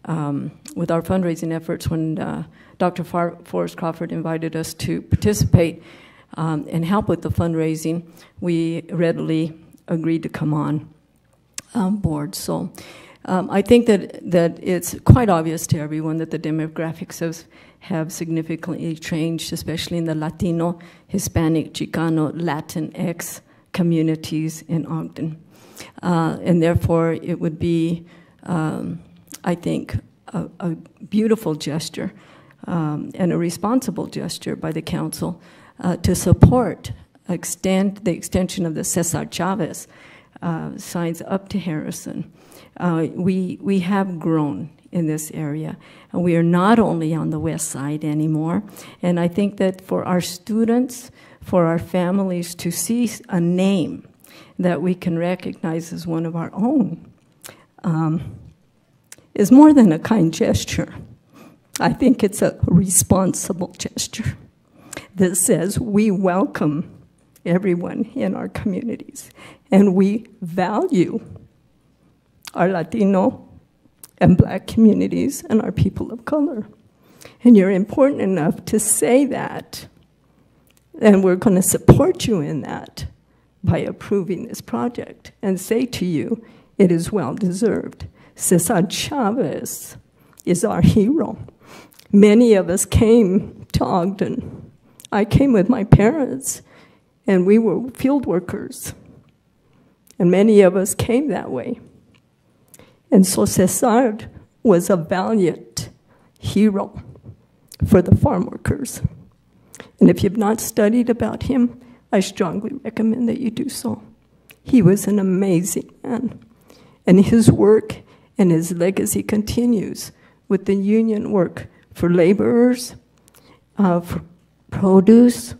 S19: with our fundraising efforts, when Dr. Forrest Crawford invited us to participate and help with the fundraising, we readily agreed to come on board. So I think that it's quite obvious to everyone that the demographics have significantly changed, especially in the Latino, Hispanic, Chicano, Latinx communities in Ogden. And therefore, it would be, I think, a beautiful gesture and a responsible gesture by the council to support the extension of the Cesar Chavez signs up to Harrison. We have grown in this area, and we are not only on the west side anymore. And I think that for our students, for our families to see a name that we can recognize as one of our own is more than a kind gesture. I think it's a responsible gesture that says we welcome everyone in our communities and we value our Latino and Black communities and our people of color. And you're important enough to say that, and we're going to support you in that by approving this project and say to you, it is well deserved. Cesar Chavez is our hero. Many of us came to Ogden. I came with my parents, and we were field workers. And many of us came that way. And so Cesar was a valiant hero for the farm workers. And if you've not studied about him, I strongly recommend that you do so. He was an amazing man. And his work and his legacy continues with the union work for laborers, for produce,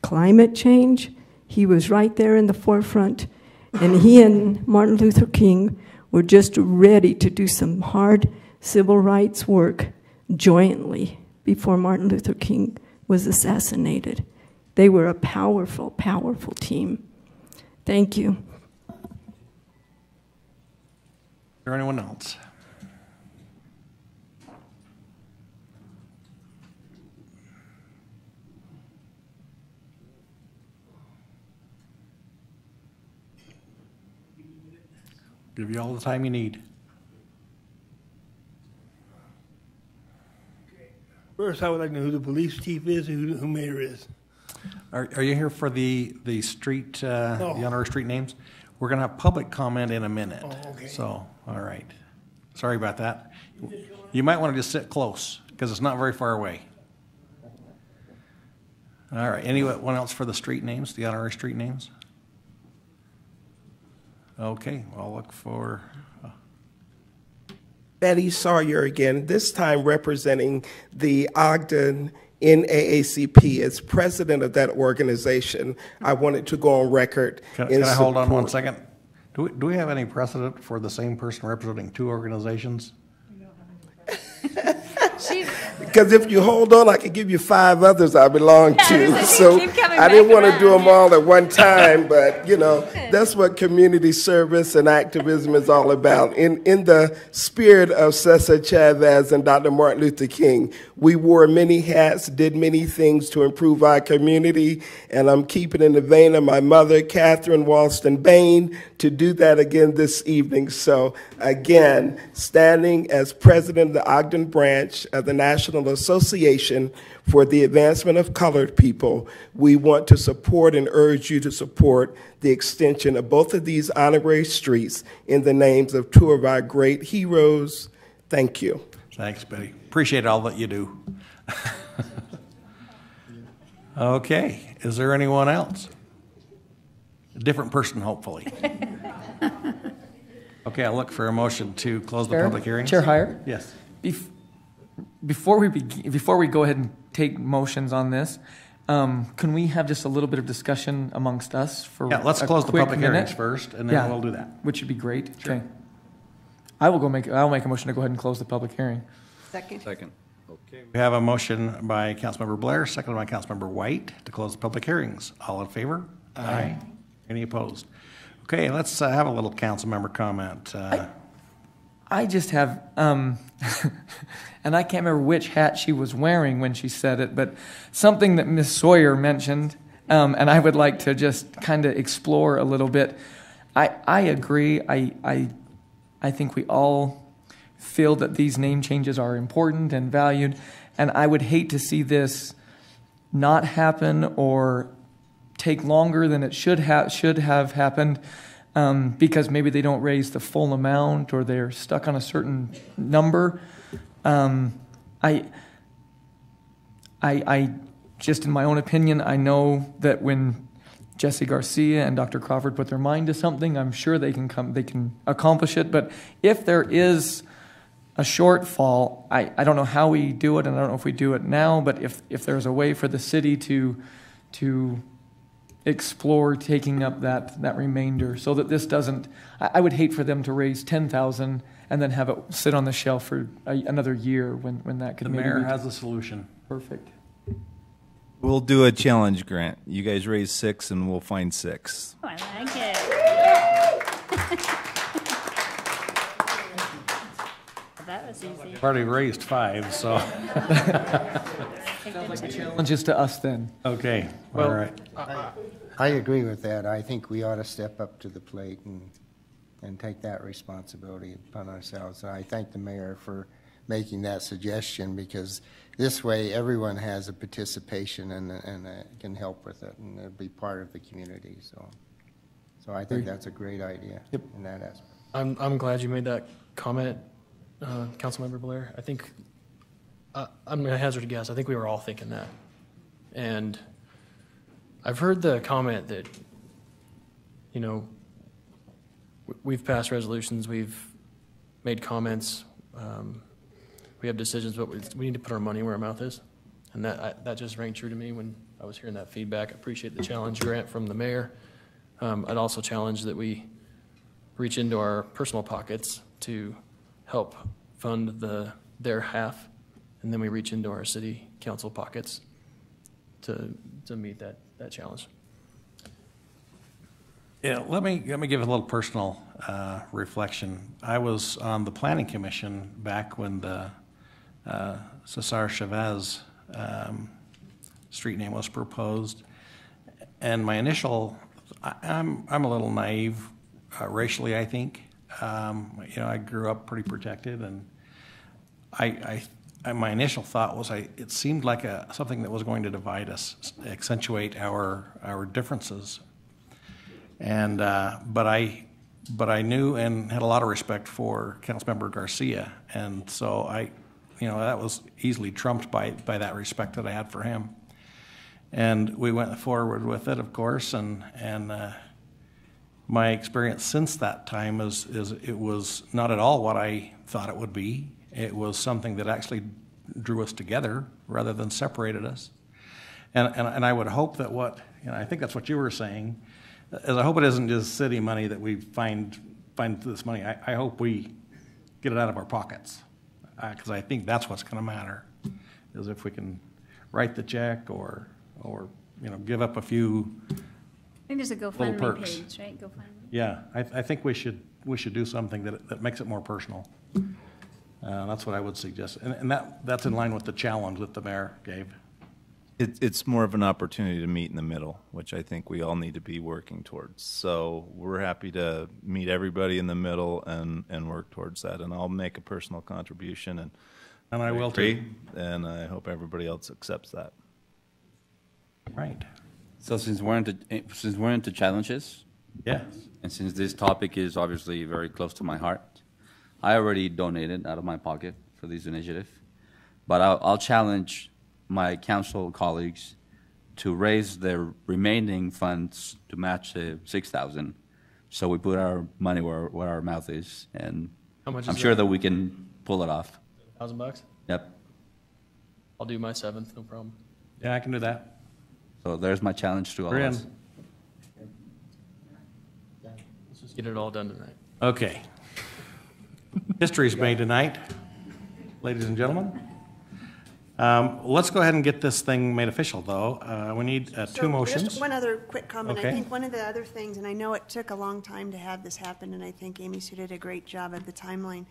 S19: climate change. He was right there in the forefront. And he and Martin Luther King were just ready to do some hard civil rights work jointly before Martin Luther King was assassinated. They were a powerful, powerful team. Thank you.
S1: Is there anyone else? Give you all the time you need.
S20: First, I would like to know who the police chief is and who mayor is.
S1: Are you here for the street, the honorary street names? We're going to have public comment in a minute.
S20: Oh, okay.
S1: So, all right. Sorry about that. You might want to just sit close because it's not very far away. All right. Anyone else for the street names, the honorary street names? Okay. I'll look for...
S18: Betty Sawyer again, this time representing the Ogden NAACP. As president of that organization, I wanted to go on record.
S1: Can I hold on one second? Do we have any precedent for the same person representing two organizations?
S18: Because if you hold on, I can give you 5 others I belong to. So
S5: keep coming
S18: I didn't
S5: back
S18: want to do
S5: around.
S18: them all at one time, but that's what community service and activism is all about. In the spirit of Cesar Chavez and Dr. Martin Luther King, we wore many hats, did many things to improve our community, and I'm keeping in the vein of my mother, Catherine Walston Bain, to do that again this evening. So again, standing as president of the Ogden branch of the National Association for the Advancement of Colored People, we want to support and urge you to support the extension of both of these honorary streets in the names of 2 of our great heroes. Thank you.
S1: Thanks, Betty. Appreciate all that you do. Okay, is there anyone else? A different person, hopefully. Okay, I'll look for a motion to close the public hearing.
S8: Chair Heyer?
S1: Yes.
S8: Before we go ahead and take motions on this, can we have just a little bit of discussion amongst us for
S1: let's
S8: a
S1: close the
S8: quick
S1: public
S8: minute?
S1: hearings first, and then we'll do that.
S8: Which would be great.
S1: Sure.
S8: Okay. I'll make a motion to go ahead and close the public hearing.
S4: Second.
S1: Okay, we have a motion by Councilmember Blair, seconded by Councilmember White, to close the public hearings. All in favor? Aye. Any opposed? Okay, let's have a little council member comment.
S8: I just have, and I can't remember which hat she was wearing when she said it, but something that Ms. Sawyer mentioned, and I would like to just kind of explore a little bit. I agree. I think we all feel that these name changes are important and valued, and I would hate to see this not happen or take longer than it should have happened, because maybe they don't raise the full amount or they're stuck on a certain number. I just, in my own opinion, I know that when Jesse Garcia and Dr. Crawford put their mind to something, I'm sure they can accomplish it. But if there is a shortfall, I don't know how we do it, and I don't know if we do it now, but if there's a way for the city to explore taking up that remainder so that this doesn't, I would hate for them to raise $10,000 and then have it sit on the shelf for another year when that could
S1: The
S8: maybe
S1: mayor
S8: be
S1: has a solution.
S8: perfect.
S10: We'll do a challenge grant. You guys raise 6 and we'll find 6.
S5: Oh, I like it. That was easy.
S1: We've already raised 5, so.
S8: Sounds like a challenge is to us then.
S1: Okay,
S8: Well,
S1: all right.
S9: I agree with that. I think we ought to step up to the plate and take that responsibility upon ourselves. And I thank the mayor for making that suggestion, because this way everyone has a participation and can help with it, and it'll be part of the community. So I think that's a great idea in that aspect.
S7: I'm glad you made that comment, Councilmember Blair. I think I'm going to hazard a guess. I think we were all thinking that, and I've heard the comment that we've passed resolutions, we've made comments, we have decisions, but we need to put our money where our mouth is, and that just rang true to me when I was hearing that feedback. I appreciate the challenge grant from the mayor. I'd also challenge that we reach into our personal pockets to help fund their half, and then we reach into our city council pockets to meet that challenge.
S1: Yeah, let me give a little personal reflection. I was on the planning commission back when the Cesar Chavez street name was proposed, and my initial, I'm a little naive racially, I think. I grew up pretty protected, and my initial thought was it seemed like something that was going to divide us, accentuate our differences. And but I knew and had a lot of respect for Councilmember Garcia, and so that was easily trumped by that respect that I had for him. And we went forward with it, of course, and my experience since that time is it was not at all what I thought it would be. It was something that actually drew us together rather than separated us. And I would hope that I think that's what you were saying, is I hope it isn't just city money that we find this money. I hope we get it out of our pockets, because I think that's what's going to matter. is if we can write the check or give up a few.
S5: I think there's a
S1: Little
S5: GoFundMe
S1: perks.
S5: page, right? GoFundMe.
S1: Yeah, I think we should do something that makes it more personal. That's what I would suggest, and that's in line with the challenge that the mayor gave.
S10: It's more of an opportunity to meet in the middle, which I think we all need to be working towards. So we're happy to meet everybody in the middle and work towards that. And I'll make a personal contribution, and
S1: I will too.
S10: And I hope everybody else accepts that.
S1: Right.
S11: So since we're into challenges,
S1: yes,
S11: and since this topic is obviously very close to my heart, I already donated out of my pocket for this initiative, but I'll challenge my council colleagues to raise the remaining funds to match the $6,000, so we put our money where our mouth is, and
S7: How much
S11: I'm
S7: is
S11: sure
S7: that?
S11: that we can pull it off.
S7: $1,000?
S11: Yep.
S7: I'll do my 7th, no problem.
S1: Yeah, I can do that.
S11: So there's my challenge to all
S1: We're
S11: of
S1: in.
S11: us.
S7: Let's just get it all done tonight.
S1: Okay. History's made tonight, ladies and gentlemen. Let's go ahead and get this thing made official, though. We need two
S4: So,
S1: motions.
S4: Just one other quick comment.
S1: Okay.
S4: I think one of the other things, and I know it took a long time to have this happen, and I think Amy Sue did a great job of the timeline.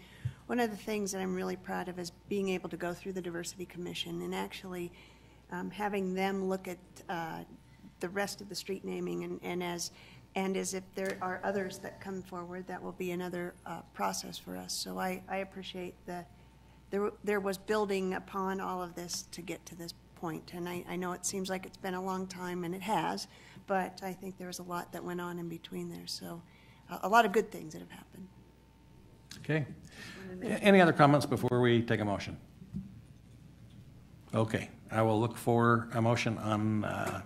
S4: One of the things that I'm really proud of is being able to go through the Diversity Commission and actually having them look at the rest of the street naming, and as if there are others that come forward, that will be another process for us. So I appreciate there was building upon all of this to get to this point. And I know it seems like it's been a long time, and it has, but I think there was a lot that went on in between there. So a lot of good things that have happened.
S1: Okay. Any other comments before we take a motion? Okay. I will look for a motion on the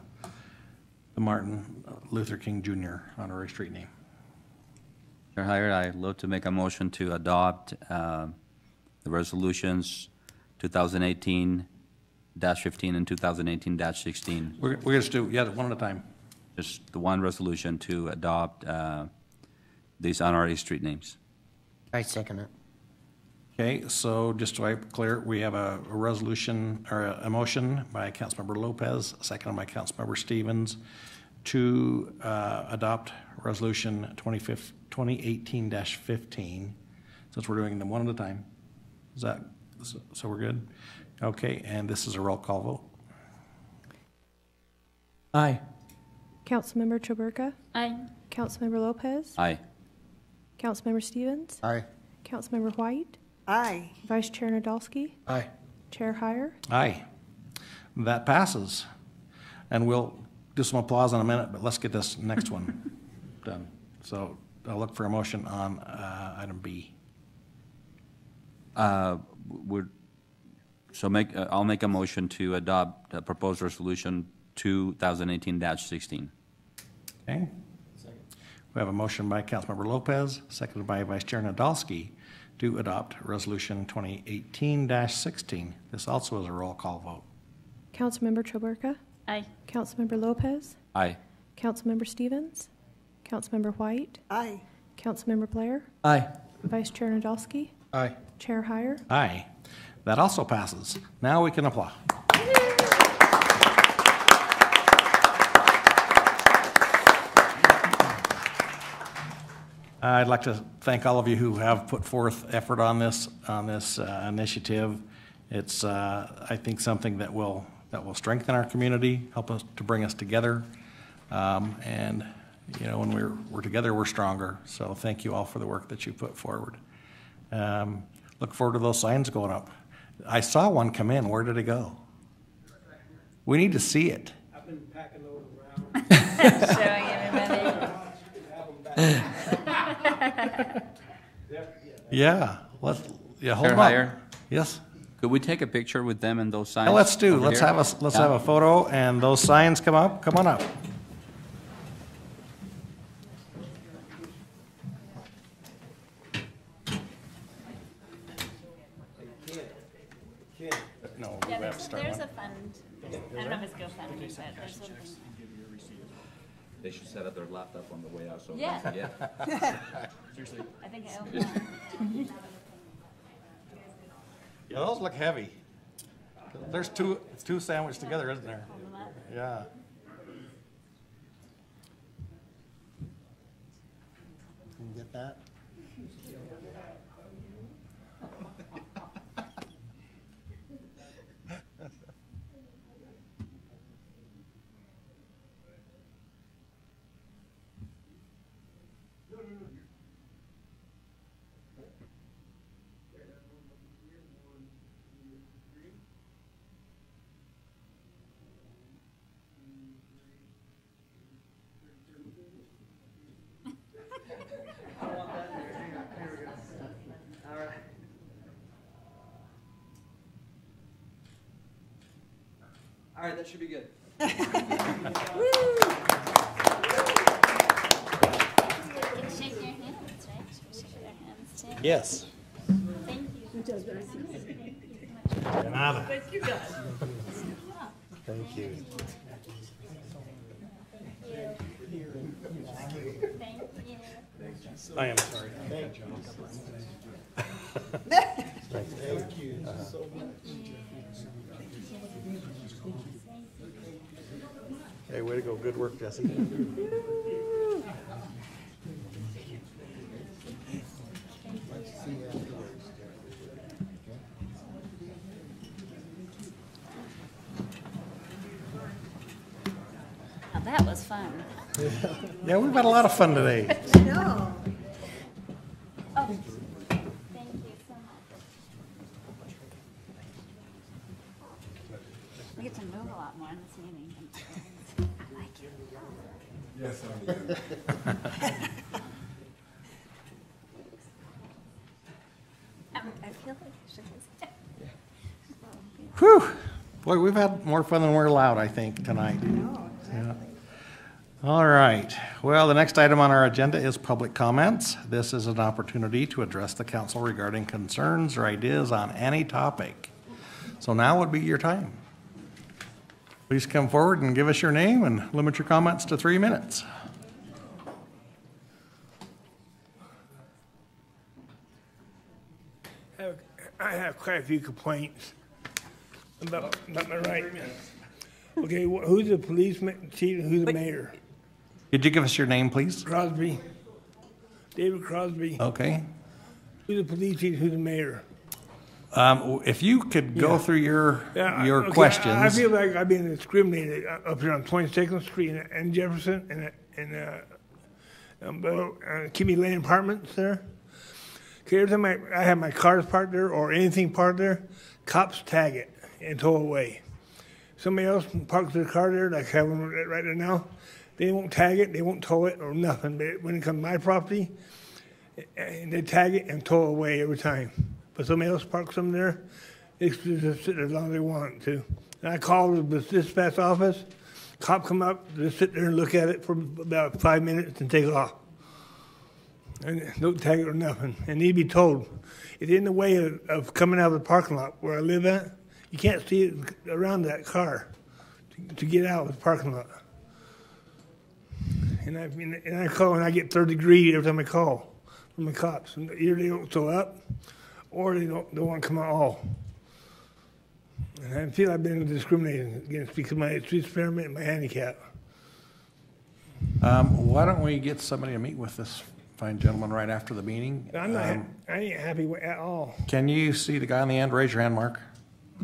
S1: Martin Luther King Jr. honorary street name.
S11: Chair Hire, I'd love to make a motion to adopt the resolutions 2018-15 and 2018-16.
S1: We're going to do, yeah, one at a time.
S11: Just the one resolution to adopt these honorary street names.
S9: I second it.
S1: Okay, so just so I'm clear, we have a resolution, or a motion by Councilmember Lopez, seconded by Councilmember Stevens, to adopt Resolution 2018-15, since we're doing them one at a time. Is that, so we're good? Okay, and this is a roll call vote.
S8: Aye.
S13: Councilmember Chaburka?
S5: Aye.
S13: Councilmember Lopez?
S11: Aye.
S13: Councilmember Stevens?
S9: Aye.
S13: Councilmember White?
S4: Aye.
S13: Vice Chair Nadolski?
S8: Aye.
S13: Chair Hire?
S1: Aye. That passes. And we'll do some applause in a minute, but let's get this next one done. So I'll look for a motion on item B.
S11: I'll make a motion to adopt proposed resolution 2018-16.
S1: Okay. We have a motion by Councilmember Lopez, seconded by Vice Chair Nadolski, to adopt Resolution 2018-16. This also is a roll call vote.
S13: Councilmember Chaburka?
S5: Aye.
S13: Councilmember Lopez?
S11: Aye.
S13: Councilmember Stevens? Councilmember White?
S4: Aye.
S13: Councilmember Blair?
S8: Aye.
S13: Vice Chair Nadolski?
S8: Aye.
S13: Chair Hire?
S1: Aye. That also passes. Now we can apply. I'd like to thank all of you who have put forth effort on this initiative. It's I think something that will strengthen our community, help us to bring us together, and you know, when we're together, we're stronger. So thank you all for the work that you put forward. Look forward to those signs going up. I saw one come in. Where did it go? We need to see it.
S20: I've been packing those around.
S5: Showing everybody.
S1: Yeah. Hold
S11: Chair
S1: them up.
S11: Hire?
S1: Yes.
S11: Could we take a picture with them and those signs?
S1: Now let's do.
S11: over
S1: Let's
S11: here?
S1: have a photo, and those signs come up. Come on up. No, we
S5: Yeah,
S1: have to start
S5: there's
S1: one.
S5: a fund. I don't know if it's GoFundMe, but there's something.
S11: They should set up their laptop on the way out. So
S5: Yeah.
S11: Seriously.
S5: I think I opened one.
S1: Yeah, those look heavy. There's two, it's two sandwiched together, isn't there? Yeah. Can you get that?
S2: All right, that should be good.
S5: Shake your hands, right? Shake your hands too.
S1: Yes.
S5: Thank you.
S1: Nada.
S6: Thank you, guys.
S1: Thank you.
S5: Thank you.
S1: I am sorry. Thank you.
S20: Thank you so much.
S1: Hey, way to go. Good work, Jesse.
S5: Now that was fun.
S1: Yeah, we've had a lot of fun today.
S4: No.
S5: Oh, thank you so much. We get to move a lot more in this meeting. I like it.
S12: Yes,
S5: I feel like I should just.
S1: Whew. Boy, we've had more fun than we're allowed, I think, tonight. Yeah. All right. Well, the next item on our agenda is public comments. This is an opportunity to address the council regarding concerns or ideas on any topic. So now would be your time. Please come forward and give us your name and limit your comments to 3 minutes.
S20: I have quite a few complaints about my right. Okay, who's the policeman chief and who's the mayor?
S1: Could you give us your name, please?
S20: Crosby. David Crosby.
S1: Okay.
S20: Who's the police chief, who's the mayor?
S1: If you could go through your
S20: Okay,
S1: questions.
S20: I feel like I've been discriminated up here on 22nd Street and Jefferson and Kimmy Lane Apartments there. Okay, every time I have my cars parked there or anything parked there, cops tag it and tow away. Somebody else parks their car there, like I have one right there now, they won't tag it, they won't tow it or nothing. But when it comes to my property, they tag it and tow away every time. But somebody else parks them there, they just sit there as long as they want to. And I call the dispatch office, cop come up, just sit there and look at it for about 5 minutes and take off. And don't tag it or nothing. And need to be told, it's in the way of coming out of the parking lot where I live at. You can't see it around that car to get out of the parking lot. And I call and I get 3rd degree every time I call from the cops. And either they don't show up or they don't want to come out at all. And I feel I've been discriminated against because of my speech impairment and my handicap.
S1: Why don't we get somebody to meet with this fine gentleman right after the meeting?
S20: I ain't happy at all.
S1: Can you see the guy on the end? Raise your hand, Mark.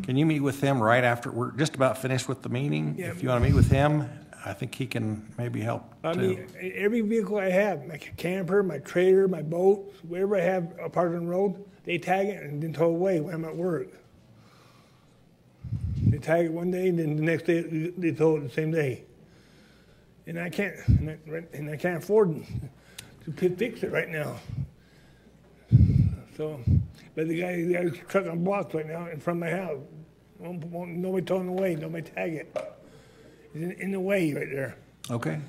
S1: Can you meet with him right after? We're just about finished with the meeting.
S20: Yeah.
S1: If you want to meet with him, I think he can maybe help
S20: I
S1: too.
S20: mean, every vehicle I have, my camper, my trailer, my boat, wherever I have a parked on the road, they tag it and then tow away when I'm at work. They tag it one day and then the next day they tow it the same day. And I can't afford to fix it right now. So, but the guy's truck on blocks right now in front of my house. Won't nobody towing away, nobody tag it. It's in the way right there.
S1: Okay.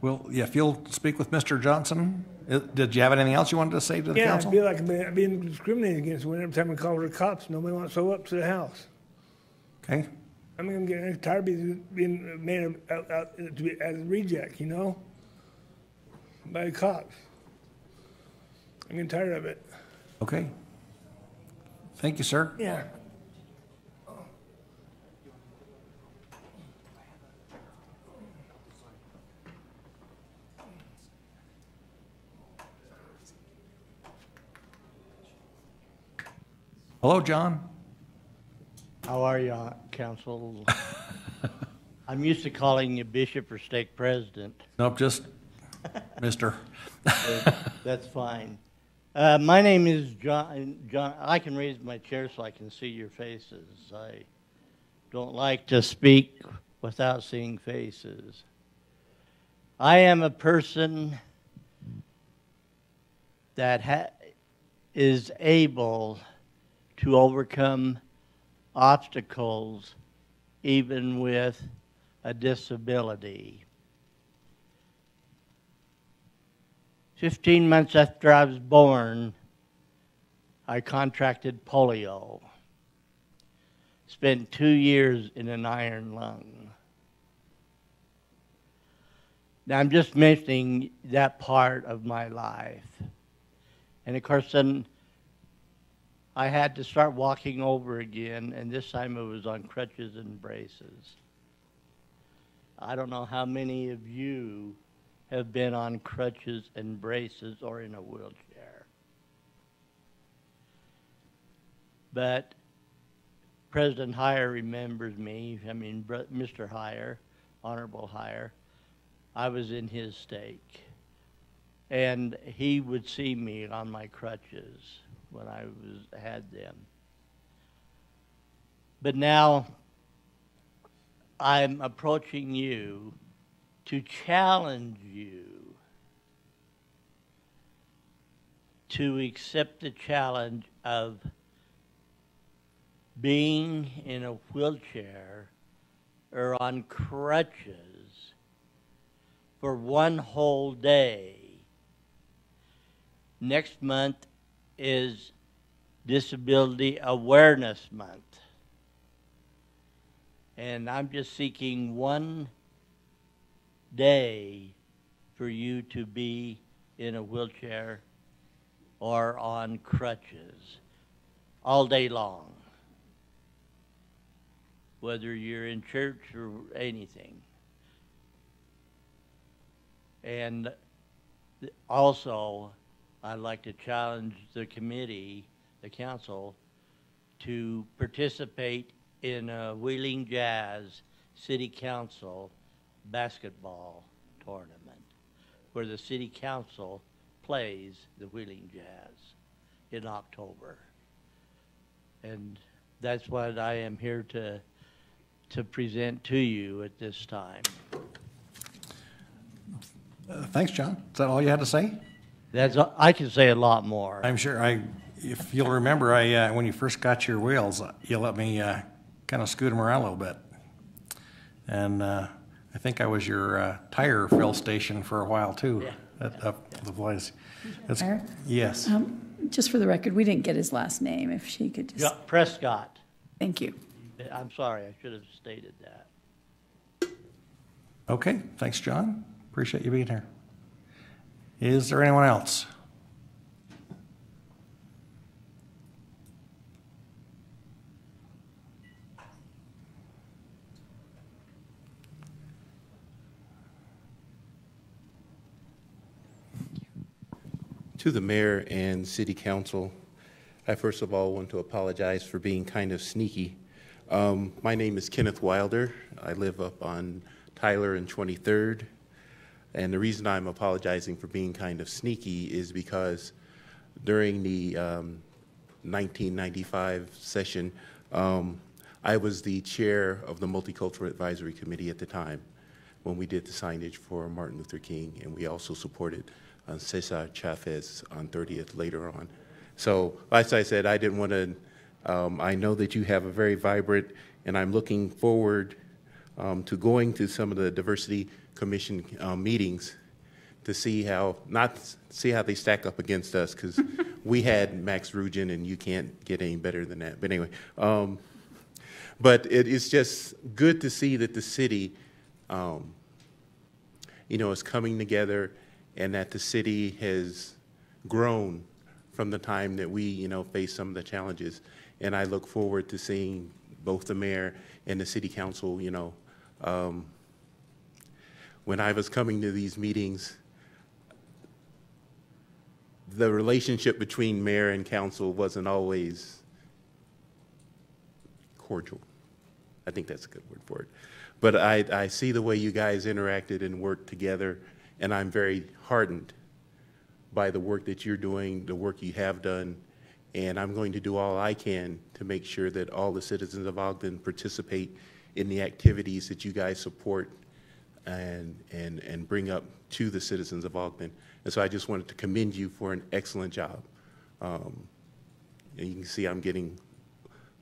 S1: Well, yeah, if you'll speak with Mr. Johnson. Did you have anything else you wanted to say to the council?
S20: I feel like I'm being discriminated against every time I call the cops. Nobody wants to show up to the house.
S1: Okay.
S20: I'm getting tired of being made out to be as a reject, you know, by the cops. I'm getting tired of it.
S1: Okay. Thank you, sir.
S20: Yeah.
S1: Hello, John.
S21: How are you, Council? I'm used to calling you Bishop or Stake President.
S1: Nope, just Mister.
S21: That's fine. My name is John. I can raise my chair so I can see your faces. I don't like to speak without seeing faces. I am a person that is able to overcome obstacles even with a disability. 15 months after I was born, I contracted polio. Spent 2 years in an iron lung. Now I'm just mentioning that part of my life. And of course then I had to start walking over again, and this time it was on crutches and braces. I don't know how many of you have been on crutches and braces or in a wheelchair. But President Heyer remembers me, Mr. Heyer, Honorable Heyer. I was in his stake. And he would see me on my crutches when I had them. But now I'm approaching you to challenge you to accept the challenge of being in a wheelchair or on crutches for one whole day. Next month is Disability Awareness Month. And I'm just seeking one day for you to be in a wheelchair or on crutches all day long, whether you're in church or anything. And also, I'd like to challenge the committee, the council, to participate in a Wheeling Jazz City Council basketball tournament where the City Council plays the Wheeling Jazz in October. And that's what I am here to present to you at this time.
S1: Thanks, John. Is that all you had to say?
S21: I can say a lot more.
S1: I'm sure. If you'll remember, when you first got your wheels, you let me kind of scoot them around a little bit. And I think I was your tire fill station for a while, too.
S21: Yeah.
S1: Up the place.
S22: Mayor?
S1: Yes.
S22: Just for the record, we didn't get his last name. If she could just...
S21: Yeah, Prescott.
S22: Thank you.
S21: I'm sorry, I should have stated that.
S1: Okay. Thanks, John. Appreciate you being here. Is there anyone else?
S23: To the mayor and city council, I first of all want to apologize for being kind of sneaky. My name is Kenneth Wilder. I live up on Tyler and 23rd. And the reason I'm apologizing for being kind of sneaky is because during the 1995 session, I was the chair of the Multicultural Advisory Committee at the time when we did the signage for Martin Luther King, and we also supported Cesar Chavez on 30th later on. So, as I said, I didn't want to, I know that you have a very vibrant, and I'm looking forward to going to some of the Diversity Commission meetings to see how, not see how they stack up against us, because we had Max Rugin, and you can't get any better than that. But anyway, but it's just good to see that the city, is coming together, and that the city has grown from the time that we, faced some of the challenges. And I look forward to seeing both the mayor and the city council, when I was coming to these meetings, the relationship between mayor and council wasn't always cordial. I think that's a good word for it. But I see the way you guys interacted and worked together, and I'm very heartened by the work that you're doing, the work you have done, and I'm going to do all I can to make sure that all the citizens of Ogden participate in the activities that you guys support and bring up to the citizens of Ogden. And so I just wanted to commend you for an excellent job. And you can see I'm getting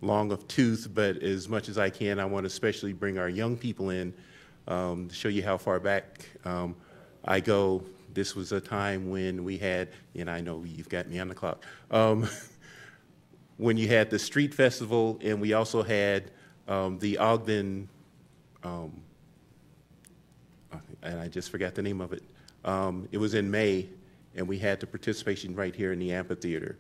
S23: long of tooth, but as much as I can, I want to especially bring our young people in to show you how far back I go. This was a time when we had, and I know you've got me on the clock, when you had the street festival, and we also had the Ogden, and I just forgot the name of it. It was in May, and we had the participation right here in the amphitheater.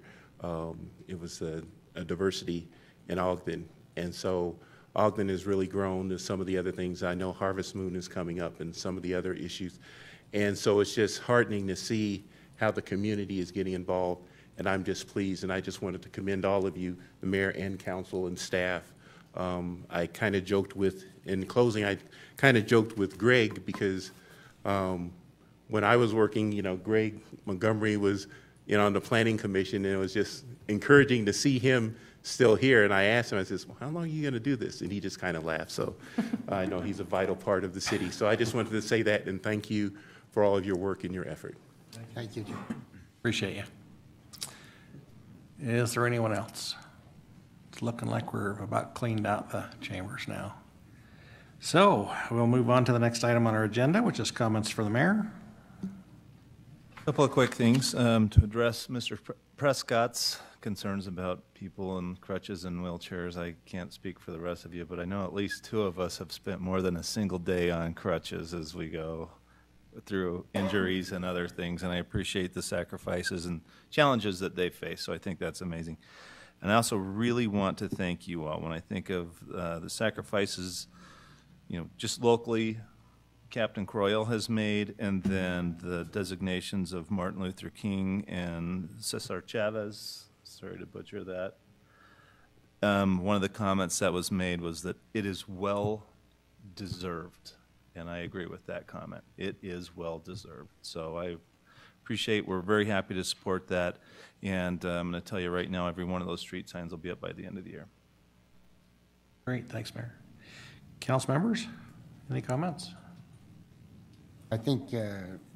S23: It was a diversity in Ogden, and so Ogden has really grown to some of the other things. I know Harvest Moon is coming up and some of the other issues, and so it's just heartening to see how the community is getting involved, and I'm just pleased, and I just wanted to commend all of you, the mayor and council and staff. I kind of joked with, in closing, I kind of joked with Greg because when I was working, you know, Greg Montgomery was, you know, on the planning commission, and it was just encouraging to see him still here. And I asked him, I said, well, how long are you going to do this? And he just kind of laughed. So I know he's a vital part of the city. So I just wanted to say that and thank you for all of your work and your effort.
S9: Thank you, Jim.
S1: Appreciate you. Is there anyone else? It's looking like we're about cleaned out the chambers now. So we'll move on to the next item on our agenda, which is comments for the mayor.
S10: A couple of quick things to address Mr. Prescott's concerns about people in crutches and wheelchairs. I can't speak for the rest of you, but I know at least two of us have spent more than a single day on crutches as we go through injuries and other things, and I appreciate the sacrifices and challenges that they face, so I think that's amazing. And I also really want to thank you all. When I think of the sacrifices, you know, just locally, Captain Croyle has made, and then the designations of Martin Luther King and Cesar Chavez, sorry to butcher that. One of the comments that was made was that it is well deserved, and I agree with that comment. It is well deserved. So I appreciate, we're very happy to support that, and I'm going to tell you right now, every one of those street signs will be up by the end of the year.
S1: Great, thanks, Mayor. Council members, any comments?
S9: I think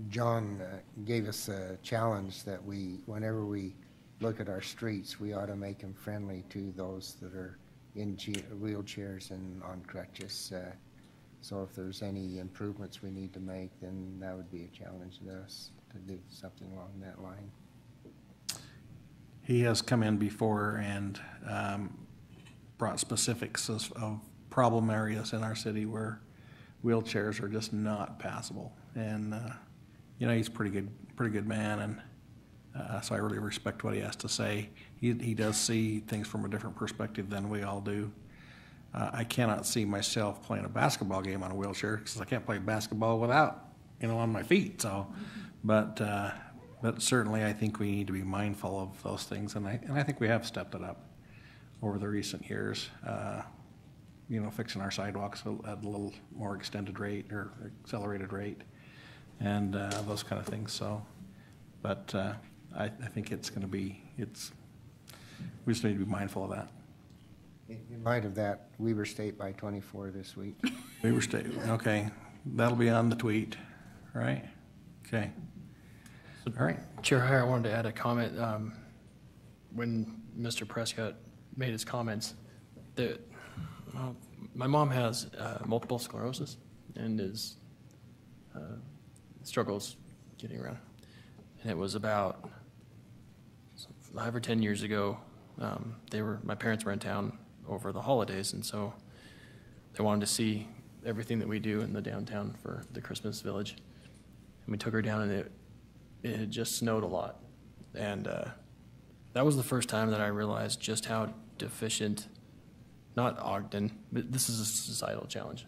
S9: John gave us a challenge that whenever we look at our streets, we ought to make them friendly to those that are in wheelchairs and on crutches. So if there's any improvements we need to make, then that would be a challenge to us to do something along that line.
S1: He has come in before and brought specifics of problem areas in our city where wheelchairs are just not passable. And you know, he's a pretty good man, and so I really respect what he has to say. He does see things from a different perspective than we all do. I cannot see myself playing a basketball game on a wheelchair because I can't play basketball without, you know, on my feet. So, but certainly I think we need to be mindful of those things, and I think we have stepped it up over the recent years. You know, fixing our sidewalks at a little more extended rate or accelerated rate, and those kind of things. So, but I think it's going to be, we just need to be mindful of that.
S9: In light of that, Weber State by 24 this week.
S1: Weber State, okay. That'll be on the tweet, right? Okay. All right.
S7: Chair Heyer, I wanted to add a comment. When Mr. Prescott made his comments, my mom has multiple sclerosis and struggles getting around. And it was about 5 or 10 years ago. My parents were in town over the holidays, and so they wanted to see everything that we do in the downtown for the Christmas Village. And we took her down, and it had just snowed a lot. And that was the first time that I realized just how deficient, not Ogden, but this is a societal challenge.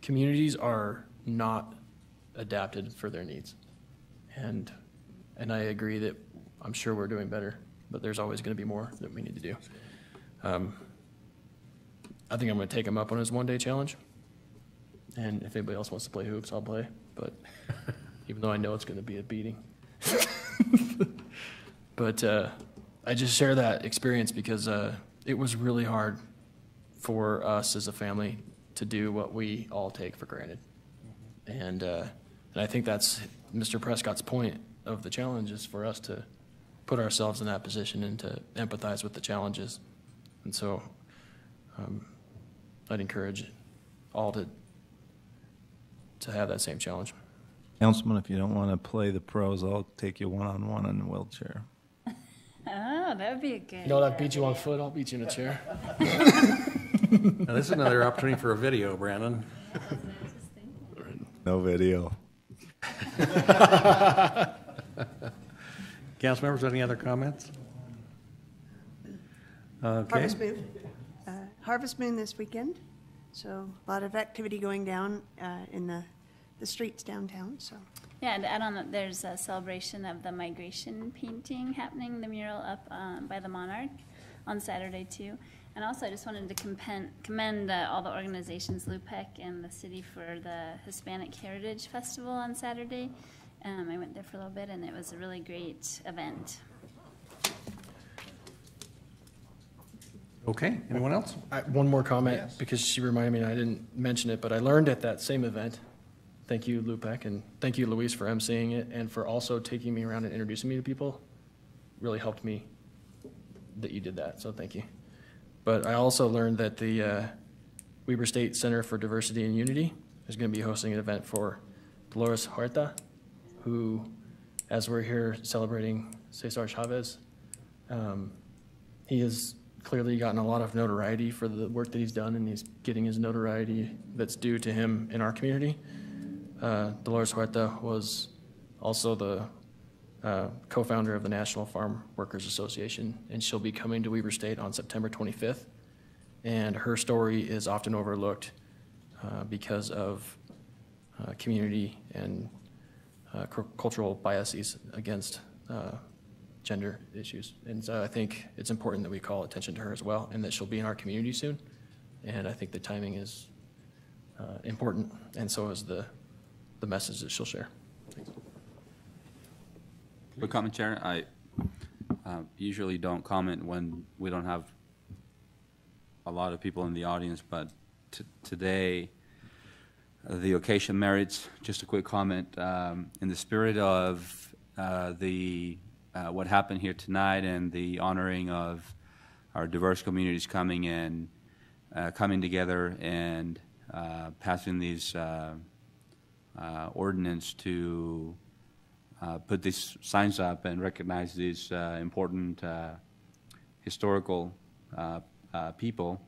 S7: Communities are not adapted for their needs. And I agree that I'm sure we're doing better, but there's always going to be more that we need to do. I think I'm going to take him up on his one-day challenge. And if anybody else wants to play hoops, I'll play. But even though I know it's going to be a beating. But I just share that experience because it was really hard for us as a family to do what we all take for granted. And I think that's Mr. Prescott's point of the challenge, is for us to put ourselves in that position and to empathize with the challenges. And so I'd encourage all to have that same challenge.
S10: Councilman, if you don't want to play the pros, I'll take you one-on-one in a wheelchair.
S5: Oh, that would be a good.
S7: No, I'll beat you on foot. I'll beat you in a chair.
S1: Now, this is another opportunity for a video, Brandon.
S10: No video.
S1: Council members, any other comments? Okay.
S4: Harvest Moon this weekend, so a lot of activity going down in the streets downtown. So.
S5: Yeah, and to add on that, there's a celebration of the migration painting happening, the mural up by the Monarch on Saturday too. And also I just wanted to commend all the organizations, LUPEC and the city, for the Hispanic Heritage Festival on Saturday. I went there for a little bit and it was a really great event.
S1: Okay, anyone else?
S7: One more comment, because she reminded me and I didn't mention it, but I learned at that same event. Thank you, Lupek, and thank you, Luis, for emceeing it and for also taking me around and introducing me to people. Really helped me that you did that, so thank you. But I also learned that the Weber State Center for Diversity and Unity is going to be hosting an event for Dolores Huerta, who, as we're here celebrating Cesar Chavez, he has clearly gotten a lot of notoriety for the work that he's done, and he's getting his notoriety that's due to him in our community. Dolores Huerta was also the co-founder of the National Farm Workers Association, and she'll be coming to Weber State on September 25th. And her story is often overlooked because of community and cultural biases against gender issues. And so I think it's important that we call attention to her as well, and that she'll be in our community soon. And I think the timing is important, and so is the message that she'll share. Thanks.
S11: Quick comment, Chair. I usually don't comment when we don't have a lot of people in the audience, but today the occasion merits just a quick comment. In the spirit of what happened here tonight and the honoring of our diverse communities coming in, coming together and passing these ordinance to put these signs up and recognize these important historical people.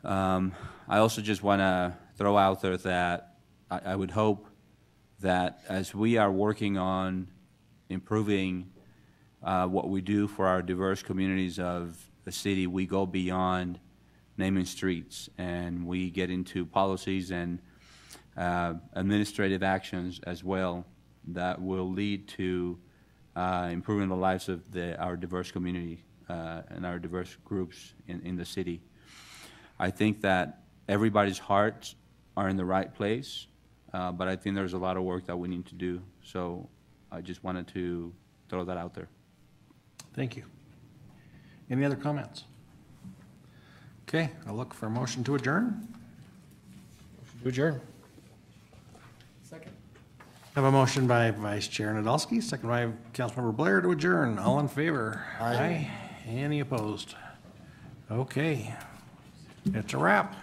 S11: I also just want to throw out there that I would hope that as we are working on improving what we do for our diverse communities of the city, we go beyond naming streets and we get into policies and administrative actions as well that will lead to improving the lives of our diverse community and our diverse groups in the city. I think that everybody's hearts are in the right place, but I think there's a lot of work that we need to do. So I just wanted to throw that out there.
S1: Thank you. Any other comments? Okay, I'll look for a motion to adjourn.
S7: Motion to adjourn.
S1: Second. I have a motion by Vice Chair Nadolski, second by Councilmember Blair to adjourn. All in favor? Aye. Any opposed? Okay, it's a wrap.